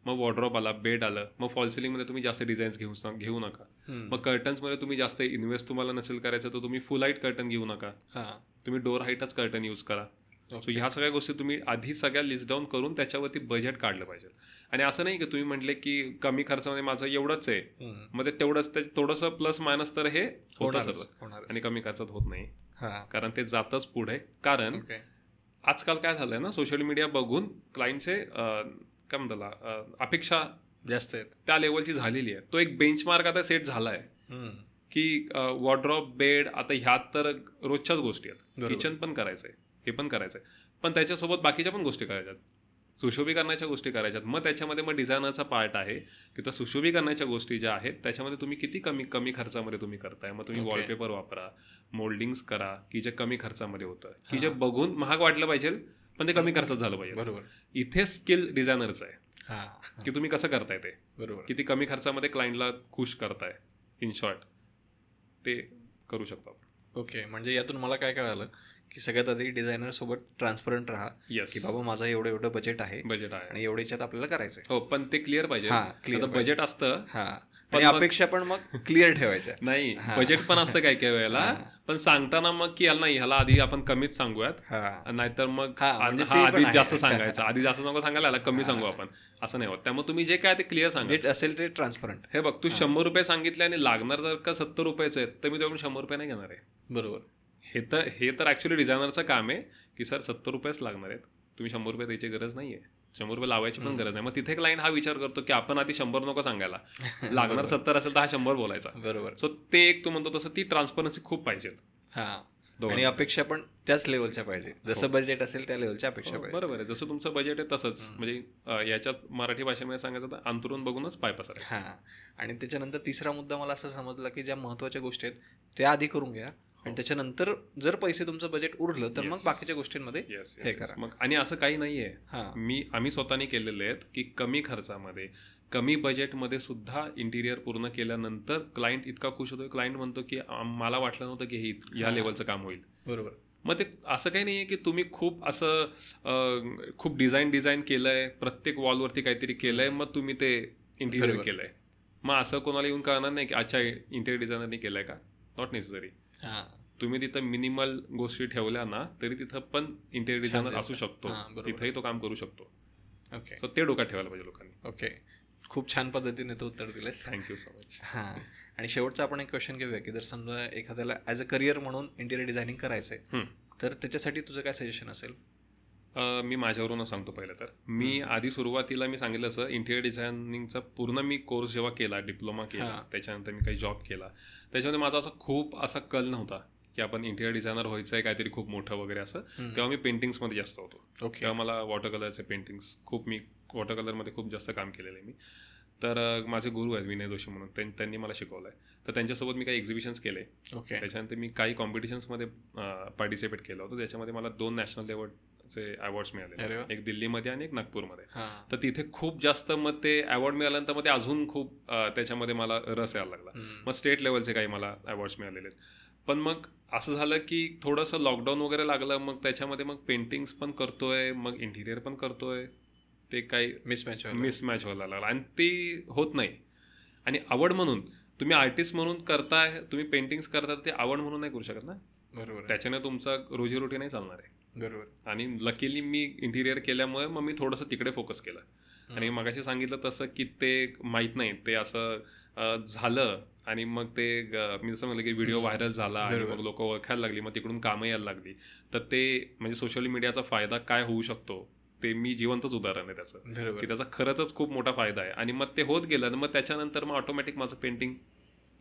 मग वॉर्डरोब आला, बेड आलं, मग फॉल सिलिंगमध्ये तुम्ही जास्त डिझाईन्स घेऊ नका. मग कर्टन्समध्ये तुम्ही जास्त इन्व्हेस्ट तुम्हाला नसेल करायचं तर तुम्ही फुल हाईट कर्टन घेऊ नका, तुम्ही डोअर हाईटच कर्टन यूज करा. सो ह्या सगळ्या गोष्टी तुम्ही आधी सगळ्या लिस्ट डाऊन करून त्याच्यावरती बजेट काढलं पाहिजे. आणि असं नाही की तुम्ही म्हटले की कमी खर्चामध्ये माझं एवढंच आहे मग ते तेवढंच थोडंसं प्लस मायनस तर हे होतं सर्व आणि कमी खर्चात होत नाही कारण ते जातच पुढे. कारण आजकाल काय झालंय ना सोशल मीडिया बघून क्लायंटचे काय म्हणताला अपेक्षा जास्त आहेत त्या लेवलची झालेली आहे. तो एक बेंचमार्क आता सेट झाला आहे की वॉर्डरोब बेड आता ह्यात तर रोजच्याच गोष्टी आहेत. किचन पण करायचंय, हे पण करायचंय, पण त्याच्यासोबत बाकीच्या पण गोष्टी करायच्यात, सुशोभीकरणाच्या गोष्टी करायच्यात. मग त्याच्यामध्ये मग डिझायनरचा पार्ट आहे की त्या सुशोभीकरणाच्या गोष्टी ज्या आहेत त्याच्यामध्ये तुम्ही किती कमी खर्चामध्ये तुम्ही करताय. मग तुम्ही वॉलपेपर वापरा, मोल्डिंग्स करा की जे कमी खर्चामध्ये होतं, की जे बघून महाग वाटलं पाहिजे पण ते कमी खर्चात झालं पाहिजे. बरोबर. इथे स्किल डिझायनरचं आहे की तुम्ही कसं करताय ते, बरोबर, किती कमी खर्चामध्ये क्लायंटला खुश करताय. इन शॉर्ट ते करू शकतो आपण. ओके, म्हणजे यातून मला काय कळालं की सगळ्यात आधी डिझायनर सोबत ट्रान्सपरंट राहा की बाबा माझं एवढं बजेट आहे आणि एवढ्याच्यात आपल्याला करायचं आहे. हो, पण ते क्लिअर पाहिजे. बजेट असतं आणि अपेक्षा पण मग क्लिअर ठेवायच्या. नाही, बजेट पण असतं काही वेळेला, पण सांगताना मग की नाही ह्याला आधी आपण कमीच सांगूयात, नाहीतर मग आधी जास्त सांगायचं, आधी जास्त नको सांगायला ह्याला कमी सांगू आपण, असं नाही होत. त्यामुळे तुम्ही जे काय ते क्लिअर सांगा असेल ते ट्रान्सपरंट. हे बघ तू 100 रुपये सांगितले आणि लागणार जर का 70 रुपयाचे आहेत तर मी त्याकडून 100 रुपये नाही घेणार आहे. बरोबर. हे तर ऍक्च्युली डिझायनरचं काम आहे की सर 70 रुपयेच लागणार आहेत, तुम्ही 100 रुपये द्यायची गरज नाहीये, 100 रुपये लावायची पण गरज नाही. मग तिथे क्लायंट हा विचार करतो की आपण आधी 100 नको सांगायला, लागणार 70 असेल तर हा 100 बोलायचा. बरोबर. सो ते एक तू म्हणतो तसं ती ट्रान्सपरन्सी खूप पाहिजे. आणि अपेक्षा पण त्याच लेवलच्या पाहिजे, जसं बजेट असेल त्या लेवलच्या अपेक्षा पाहिजे. बरोबर आहे, जसं तुमचं बजेट आहे तसंच. म्हणजे याच्यात मराठी भाषेमध्ये सांगायचं तर अंतरून बघूनच पाय पसरायचं. आणि त्याच्यानंतर तिसरा मुद्दा मला असं समजला की ज्या महत्वाच्या गोष्टी आहेत त्या आधी करून घ्या आणि त्याच्यानंतर जर पैसे तुमचं बजेट उरलं तर मग बाकीच्या गोष्टींमध्ये हे करा. मग आणि असं काही नाहीये, आम्ही स्वतःने केलेले आहेत की कमी खर्चामध्ये कमी बजेटमध्ये सुद्धा इंटिरियर पूर्ण केल्यानंतर क्लायंट इतका खुश होतो, क्लायंट म्हणतो की मला वाटलं नव्हतं की हे या लेवलचं काम होईल. बरोबर. मग ते असं काही नाहीये की तुम्ही खूप डिझाईन केलंय, प्रत्येक वॉलवरती काहीतरी केलंय मग तुम्ही ते इंटिरियर केलंय. मग असं कोणाला येऊन कळणार नाही की अच्छा इंटिरियर डिझायनरनी केलंय का, नॉट नेसेसरी. तुम्ही तिथं मिनिमल गोष्टी ठेवल्या ना तरी तिथं पण इंटिरियर डिझायनर असू शकतो, तिथंही तो काम करू शकतो. ओके, सो ते डोक्यात ठेवायला पाहिजे लोकांनी. ओके, खूप छान पद्धतीने तो उत्तर दिलेस, थँक्यू सो मच. आणि शेवटचा आपण एक क्वेश्चन घेऊया की जर समजा एखाद्याला ॲज अ करिअर म्हणून इंटिरियर डिझायनिंग करायचं आहे तर त्याच्यासाठी तुझं काय सजेशन असेल? मी माझ्यावरूनच सांगतो. पहिलं तर मी आधी सुरुवातीला मी सांगितलं असं इंटिरियर डिझायनिंगचा पूर्ण मी कोर्स जेव्हा केला, डिप्लोमा केला, त्याच्यानंतर मी काही जॉब केला, त्याच्यामध्ये माझा असा खूप असा कल नव्हता की आपण इंटिरियर डिझायनर व्हायचं आहे काहीतरी खूप मोठं वगैरे असं. तेव्हा मी पेंटिंग्समध्ये जास्त होतो. तेव्हा मला वॉटर कलरचे पेंटिंग्स मी वॉटर कलरमध्ये खूप जास्त काम केलेलं आहे मी. तर माझे गुरु आहेत विनय जोशी म्हणून, त्यांनी मला शिकवलं आहे. तर त्यांच्यासोबत मी काही एक्झिबिशन्स केले. त्याच्यानंतर मी काही कॉम्पिटिशन्समध्ये पार्टिसिपेट केलं होतं. त्याच्यामध्ये मला 2 नॅशनल लेवलचे अवॉर्ड्स मिळाले, एक दिल्लीमध्ये आणि एक नागपूरमध्ये. तर तिथे खूप जास्त मग ते अवॉर्ड मिळाल्यानंतर मग ते अजून खूप त्याच्यामध्ये मला रस यायला लागला. मग स्टेट लेवलचे काही मला अवॉर्ड्स मिळालेले. पण मग असं झालं की थोडंसं लॉकडाऊन वगैरे लागलं, मग त्याच्यामध्ये मग पेंटिंग्स पण करतोय, मग इंटिरियर पण करतोय, ते काही मिसमॅच व्हायला लागला आणि ते होत नाही. आणि आवड म्हणून तुम्ही आर्टिस्ट म्हणून करताय, तुम्ही पेंटिंग्स करता, ते आवड म्हणून नाही करू शकत ना. बरोबर. त्याच्याने तुमचा रोजीरोटी नाही चालणार आहे. बरोबर. आणि लकीली मी इंटिरियर केल्यामुळे मग मी थोडंसं तिकडे फोकस केलं. आणि मगाशी सांगितलं तसं की ते माहीत नाही, ते असं झालं आणि मग ते मी जसं म्हणलं की व्हिडिओ व्हायरल झाला आणि मग लोक ओळखायला लागली, मग तिकडून कामं यायला लागली. तर ते म्हणजे सोशल मीडियाचा फायदा काय होऊ शकतो ते मी जिवंतच उदाहरण आहे त्याचं, की त्याचा खरंच खूप मोठा फायदा आहे. आणि मग ते होत गेलं आणि मग त्याच्यानंतर मग ऑटोमॅटिक माझं पेंटिंग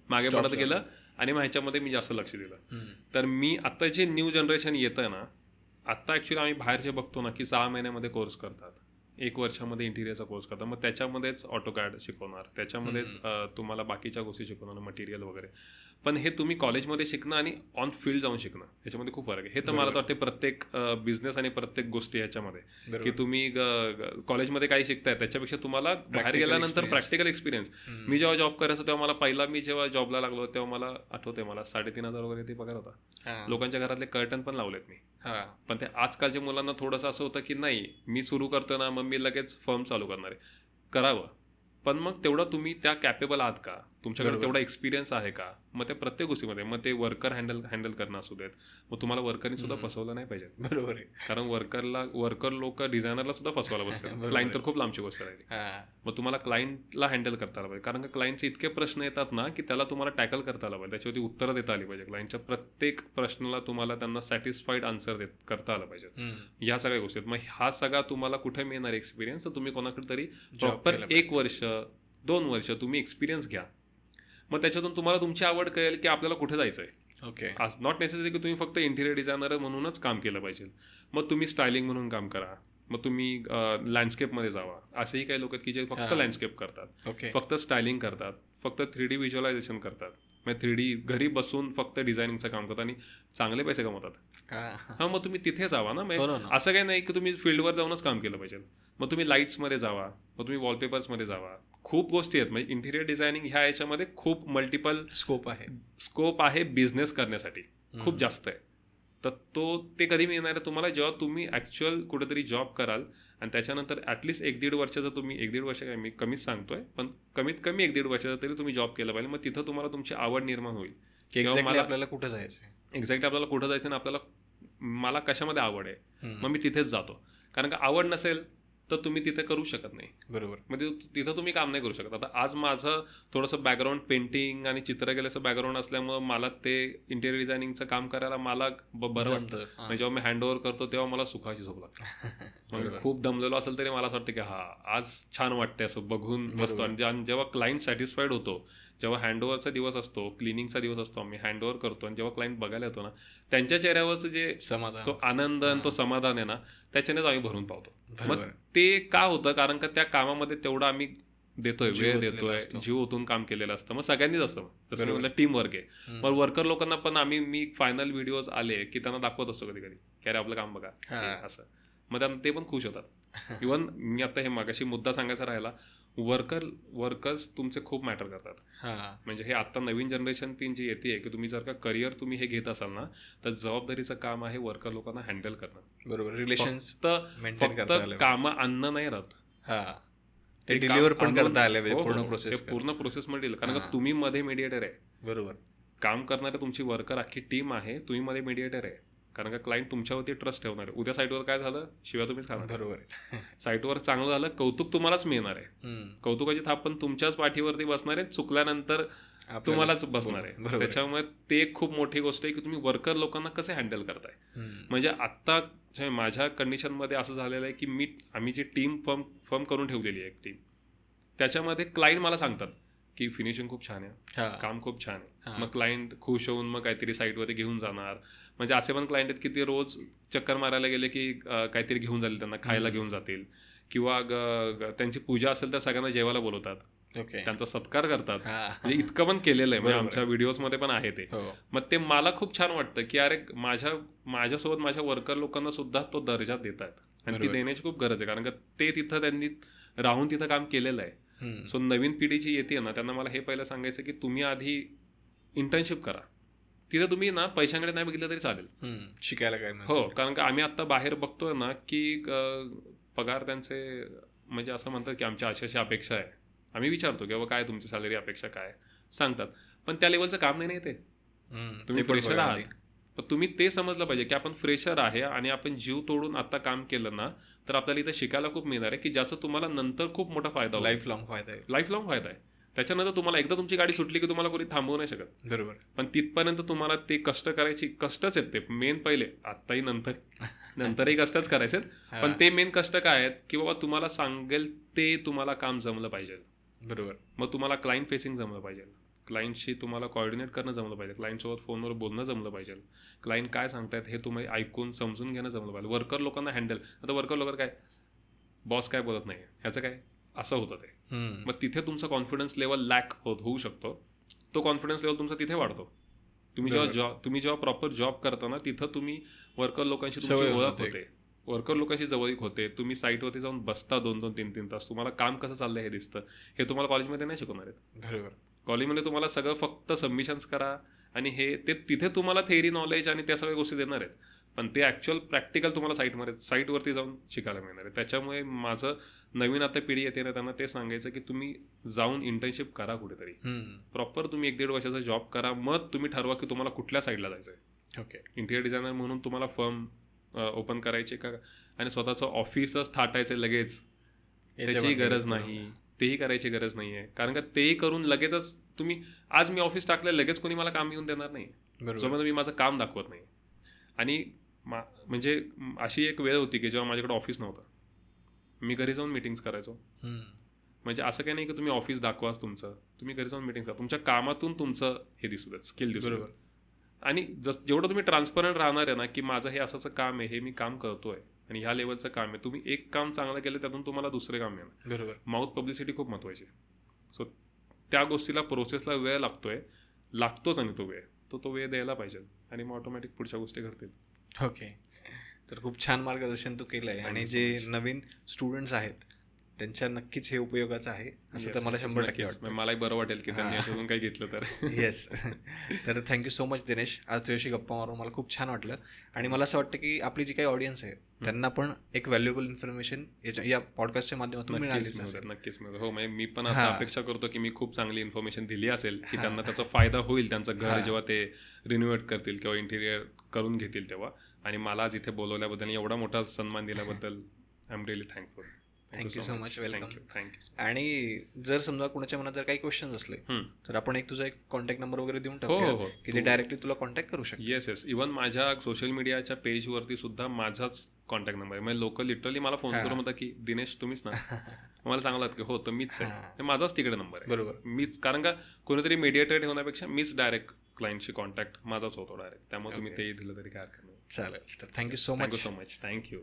मागे पडत गेलं आणि मग ह्याच्यामध्ये मी जास्त लक्ष दिलं. तर मी आता जे न्यू जनरेशन येतं ना, आत्ता ॲक्च्युली आम्ही बाहेरचे बघतो ना की 6 महिन्यामध्ये कोर्स करतात, 1 वर्षामध्ये इंटिरियरचा कोर्स करतात, मग त्याच्यामध्येच ऑटोकॅड शिकवणार, त्याच्यामध्येच तुम्हाला बाकीच्या गोष्टी शिकवणार, मटेरियल वगैरे. पण हे तुम्ही कॉलेजमध्ये शिकणं आणि ऑन फील्ड जाऊन शिकणं ह्याच्यामध्ये खूप फरक आहे. हे तर मला तर वाटते प्रत्येक बिझनेस आणि प्रत्येक गोष्टी ह्याच्यामध्ये, की तुम्ही कॉलेजमध्ये काही शिकताय त्याच्यापेक्षा तुम्हाला बाहेर गेल्यानंतर प्रॅक्टिकल एक्सपिरियन्स. मी जेव्हा जॉब करायचो तेव्हा मला मी जेव्हा जॉबला लागलो तेव्हा मला आठवते, मला 3,500 वगैरे ते पगार होता. लोकांच्या घरातले कर्टन पण लावलेत मी. पण ते आजकालच्या मुलांना थोडंसं असं होतं की नाही, मी सुरू करतो ना मग मी लगेच फर्म चालू करणार आहे. करावं, पण मग तेवढं तुम्ही त्या कॅपेबल आहात का, तुमच्याकडे तेवढा एक्सपिरियन्स आहे का. मग त्या प्रत्येक गोष्टीमध्ये, मग ते वर्कर हँडल करणं असू देत, मग तुम्हाला वर्करनी सुद्धा फसवलं नाही पाहिजे. बरोबर आहे. कारण वर्कर लोक डिझायनरला सुद्धा फसवायला बसतात. क्लायंट तर खूप लांबची गोष्ट राहिली. मग तुम्हाला क्लायंटला हँडल करता आलं पाहिजे, कारण का क्लायंटचे इतके प्रश्न येतात ना की त्याला तुम्हाला टॅकल करता आलं पाहिजे, त्याच्यावरती उत्तरं देता आली पाहिजे. क्लायंटच्या प्रत्येक प्रश्नाला तुम्हाला त्यांना सॅटिस्फाईड आन्सर करता आलं पाहिजे. या सगळ्या गोष्टी. मग हा सगळा तुम्हाला कुठे मिळणार एक्सपिरियन्स, तर तुम्ही कोणाकडे तरी प्रॉपर 1 वर्ष 2 वर्ष तुम्ही एक्सपिरियन्स घ्या. मग त्याच्यातून तुम्हाला तुमची आवड कळेल की आपल्याला कुठे जायचं आहे. ओके, आज नॉट नेसेसरी की तुम्ही फक्त इंटिरियर डिझायनर म्हणूनच काम केलं पाहिजे. मग तुम्ही स्टायलिंग म्हणून काम करा, मग तुम्ही लँडस्केपमध्ये जावा. असेही काही लोक आहेत की जे फक्त लँडस्केप करतात, फक्त स्टायलिंग करतात, फक्त 3D व्हिज्युअलायझेशन करतात, मग 3D घरी बसून फक्त डिझायनिंगचं काम करतात आणि चांगले पैसे कमवतात. हा, मग तुम्ही तिथे जावा ना. मग असं काही नाही की तुम्ही फील्डवर जाऊनच काम केलं पाहिजे. मग तुम्ही लाईट्समध्ये जावा, मग तुम्ही वॉलपेपर्समध्ये जावा. खूप गोष्टी आहेत. म्हणजे इंटिरियर डिझायनिंग ह्या याच्यामध्ये खूप मल्टिपल स्कोप आहे बिझनेस करण्यासाठी, खूप जास्त आहे. तर ते कधी मिळणार आहे तुम्हाला, जेव्हा तुम्ही ॲक्च्युअल कुठेतरी जॉब कराल आणि त्याच्यानंतर ॲटलिस्ट 1-1.5 वर्षाचा तुम्ही 1-1.5 वर्ष काय मी कमीच सांगतोय, पण कमीत कमी 1-1.5 वर्षाचा तरी तुम्ही जॉब केला पाहिजे. मग तिथं तुम्हाला तुमची आवड निर्माण होईल की आपल्याला कुठं जायचं, एक्झॅक्टली आपल्याला कुठं जायचं आणि आपल्याला मला कशामध्ये आवड आहे, मग मी तिथेच जातो. कारण का आवड नसेल तर तुम्ही तिथे करू शकत नाही. बरोबर. म्हणजे तिथं तुम्ही काम नाही करू शकत. आता आज माझं थोडंसं बॅकग्राऊंड पेंटिंग आणि चित्रकलेचं बॅकग्राऊंड असल्यामुळे मला ते इंटेरियर डिझायनिंगचं काम करायला मला बरं वाटतं. म्हणजे जेव्हा मी हँडओव्हर करतो तेव्हा मला सुखाची झोप लागते. म्हणजे खूप दमलेलो असेल तरी मला असं वाटतं की आज छान वाटते असं बघून मस्त. आणि जेव्हा क्लायंट सॅटिस्फाईड होतो, जेव्हा हँडओव्हरचा दिवस असतो, क्लिनिंगचा दिवस असतो, आम्ही हँडओव्हर करतो आणि जेव्हा क्लायंट बघायला येतो ना, त्यांच्या चेहऱ्यावरचं जे समाधान, तो आनंद आणि तो समाधान आहे ना, त्याच्यानेच आम्ही भरून पावतो. मग ते का होतं, कारण का त्या कामामध्ये तेवढं आम्ही देतोय, वेळ देतोय, जीव ओतून काम केलेलं असतं. मग सगळ्यांनीच असतं. जसं म्हटलं टीम वर्क आहे. मग वर्कर लोकांना पण मी फायनल व्हिडिओज आले की त्यांना दाखवत असतो कधी कधी की अरे आपलं काम बघा असं. मग त्यांना ते पण खुश होतात. इव्हन मी आता हे मागाशी मुद्दा सांगायचा राहिला, वर्कर्स तुमचे खूप मॅटर करतात. म्हणजे हे आता नवीन जनरेशन पिन जी येते की तुम्ही जर का करिअर तुम्ही हे घेत असाल ना, तर जबाबदारीचं काम आहे वर्कर लोकांना हँडल करणं. बरोबर. रिलेशन्स फक्त कामं आणणं नाही राहत, ते डिलिव्हर पण करता आले पूर्ण प्रोसेसमध्ये. कारण का तुम्ही मध्ये मीडिएटर आहे. बरोबर. काम करणारे तुमची वर्कर अख्खी टीम आहे, तुम्ही मध्ये मीडिएटर आहे. कारण का क्लायंट तुमच्यावरती ट्रस्ट ठेवणार आहे. उद्या साईटवर काय झालं शिवाय तुम्हीच खाणार. बरोबर. साईटवर चांगलं झालं कौतुक तुम्हालाच मिळणार आहे. कौतुकाची थाप पण तुमच्याच पाठीवरती बसणार आहे, चुकल्यानंतर तुम्हालाच बसणार आहे. त्याच्यामुळे ते एक खूप मोठी गोष्ट आहे की तुम्ही वर्कर लोकांना कसे हँडल करताय. म्हणजे आत्ता माझ्या कंडिशनमध्ये असं झालेलं आहे की आम्ही जी टीम फर्म करून ठेवलेली आहे एक टीम, त्याच्यामध्ये क्लायंट मला सांगतात की फिनिशिंग खूप छान आहे, काम खूप छान आहे. मग क्लायंट खुश होऊन मग काहीतरी साईटवरती घेऊन जाणार. म्हणजे असे पण क्लायंट आहेत की ते रोज चक्कर मारायला गेले की काहीतरी घेऊन जातील, त्यांना खायला घेऊन जातील, किंवा त्यांची पूजा असेल तर सगळ्यांना जेवायला बोलवतात, त्यांचा सत्कार करतात. म्हणजे इतकं पण केलेलं आहे. म्हणजे आमच्या व्हिडिओजमध्ये पण आहे ते. मग ते मला खूप छान वाटतं की अरे माझ्यासोबत माझ्या वर्कर लोकांना सुद्धा तो दर्जा देतात आणि ती देण्याची खूप गरज आहे. कारण का ते तिथं त्यांनी राहून तिथं काम केलेलं आहे. सो नवीन पिढी जी येते ना, त्यांना मला हे पहिलं सांगायचं की तुम्ही आधी इंटर्नशिप करा. तिथं तुम्ही ना पैशांकडे नाही बघितलं तरी चालेल, शिकायला काय. हो, कारण का आम्ही आता बाहेर बघतोय ना की पगार त्यांचे म्हणजे असं म्हणतात की आमच्या अशा अपेक्षा आहे. आम्ही विचारतो की बाबा काय तुमची सॅलरी अपेक्षा काय, सांगतात, पण त्या लेवलचं काम नाही ते. तुम्ही फ्रेशर आहात, पण तुम्ही ते समजलं पाहिजे की आपण फ्रेशर आहे आणि आपण जीव तोडून आता काम केलं ना तर आपल्याला इथं शिकायला खूप मिळणार आहे की ज्याचा तुम्हाला नंतर खूप मोठा फायदा होईल. लाईफ लॉंग फायदा आहे. लाईफ लॉंग फायदा आहे. त्याच्यानंतर तुम्हाला एकदा तुमची गाडी सुटली की तुम्हाला कोणी थांबवू नाही शकत. बरोबर. पण तिथपर्यंत तुम्हाला ते कष्ट करायची कष्टच आहेत, ते मेन पहिले, आत्ताही नंतरही कष्टच करायचे. पण ते मेन कष्ट काय आहेत की बाबा तुम्हाला सांगेल ते तुम्हाला काम जमलं पाहिजे. बरोबर. मग तुम्हाला क्लायंट फेसिंग जमलं पाहिजे, क्लायंटशी तुम्हाला कॉर्डिनेट करणं जमलं पाहिजे, क्लायंटसोबत फोनवर बोलणं जमलं पाहिजे, क्लायंट काय सांगतायत हे तुम्ही ऐकून समजून घेणं जमलं पाहिजे. वर्कर लोकांना हँडल, आता वर्कर लोक काय, बॉस काय बोलत नाही ह्याचं काय, असं होतं ते. मग तिथे तुमचा कॉन्फिडन्स लेवल लॅक होऊ शकतो. तो कॉन्फिडन्स लेवल तुमचा तिथे वाढतो. तुम्ही जेव्हा प्रॉपर जॉब करता ना, तिथं तुम्ही वर्कर लोकांशी तुमची ओळख होते, वर्कर लोकांशी जवळीक होते. तुम्ही साईटवरती जाऊन बसता 2-2, 3-3 तास, तुम्हाला काम कसं चाललंय हे दिसतं. हे तुम्हाला कॉलेजमध्ये नाही शिकवणार आहेत. बरोबर. कॉलेजमध्ये तुम्हाला सगळं फक्त सबमिशन्स करा आणि हे ते तिथे तुम्हाला थेअरी नॉलेज आणि त्या सगळ्या गोष्टी देणार आहेत. पण ते ॲक्च्युअल प्रॅक्टिकल तुम्हाला साईटवरती जाऊन शिकायला मिळणार आहे. त्याच्यामुळे माझं नवीन आता पिढी येते ना, त्यांना ते सांगायचं की तुम्ही जाऊन इंटर्नशिप करा कुठेतरी, प्रॉपर तुम्ही 1-1.5 वर्षाचा जॉब करा, मग तुम्ही ठरवा की तुम्हाला कुठल्या साईडला जायचं आहे. ओके. इंटिरियर डिझायनर म्हणून तुम्हाला फर्म ओपन करायचे का आणि स्वतःचं ऑफिसच थाटायचं लगेच, त्याचीही गरज नाही, तेही करायची गरज नाही आहे. कारण का तेही करून लगेचच तुम्ही, आज मी ऑफिस टाकलं लगेच कोणी मला काम येऊन देणार नाही जोपर्यंत मी माझं काम दाखवत नाही. आणि म्हणजे अशी एक वेळ होती की जेव्हा माझ्याकडे ऑफिस नव्हतं, मी घरी जाऊन मीटिंग्स करायचो. म्हणजे असं काही नाही की तुम्ही ऑफिस दाखवाच तुमचं, तुम्ही घरी जाऊन मीटिंग्स करा, तुमच्या कामातून तुमचं हे दिसू देत, स्किल दिसू देत. आणि जेवढं तुम्ही ट्रान्सपरंट राहणार आहे ना की माझं हे असं काम आहे, हे मी काम करतोय आणि ह्या लेवलचं काम आहे, तुम्ही एक काम चांगलं केलं त्यातून तुम्हाला दुसरे काम येणार. बरोबर. माउथ पब्लिसिटी खूप महत्त्वाची. सो त्या गोष्टीला, प्रोसेसला वेळ लागतोच आणि तो वेळ द्यायला पाहिजे आणि मग ऑटोमॅटिक पुढच्या गोष्टी घडतील. ओके. तर खूप छान मार्गदर्शन तू केलं आहे आणि जे नवीन स्टुडंट्स आहेत त्यांच्या नक्कीच हे उपयोगाचं आहे असं तर मला 100% वाटतं. मलाही बरं वाटेल की त्यांनी याच्यातून काही घेतलं तर. येस. तर थँक्यू सो मच दिनेश, आज तुझ्याशी गप्पा मारून मला खूप छान वाटलं. आणि मला असं वाटतं की आपली जी काही ऑडियन्स आहे त्यांना पण एक व्हॅल्युएबल इन्फॉर्मेशन या पॉडकास्टच्या माध्यमातून नक्कीच मिळेल. हो, म्हणजे मी पण असं अपेक्षा करतो की मी खूप चांगली इन्फॉर्मेशन दिली असेल की त्यांना त्याचा फायदा होईल, त्यांचं घर जेव्हा ते रिनोव्हेट करतील किंवा इंटिरियर करून घेतील तेव्हा. आणि मला आज इथे बोलवल्याबद्दल, एवढा मोठा सन्मान दिल्याबद्दल I am really thankful. Thank you so much. Welcome. Thank you. आणि जर समजा कुणाच्या मनात जर काही क्वेश्चन्स असले तर आपण एक तुझा एक कॉन्टॅक्ट नंबर वगैरे देऊन हो टाकू की ते डायरेक्टली तुला कॉन्टॅक्ट करू शकतो. येस. इव्हन माझ्या सोशल मीडियाच्या पेजवरती सुद्धा माझाच कॉन्टॅक्ट नंबर आहे. म्हणजे लोक लिटरली मला फोन करून म्हणतात की दिनेश तुम्हीच ना, मला सांगलात की हो तो मीच आहे, माझाच तिकडे नंबर आहे. बरोबर. मीच, कारण का कोणीतरी मीडिएटेड होण्यापेक्षा मीच डायरेक्ट क्लायंटशी कॉन्टॅक्ट माझाच होतो डायरेक्ट. त्यामुळे तुम्ही तेही दिलं तरी काय हरकत नाही. चालेल. तर थँक्यू सो मच. थँक्यू.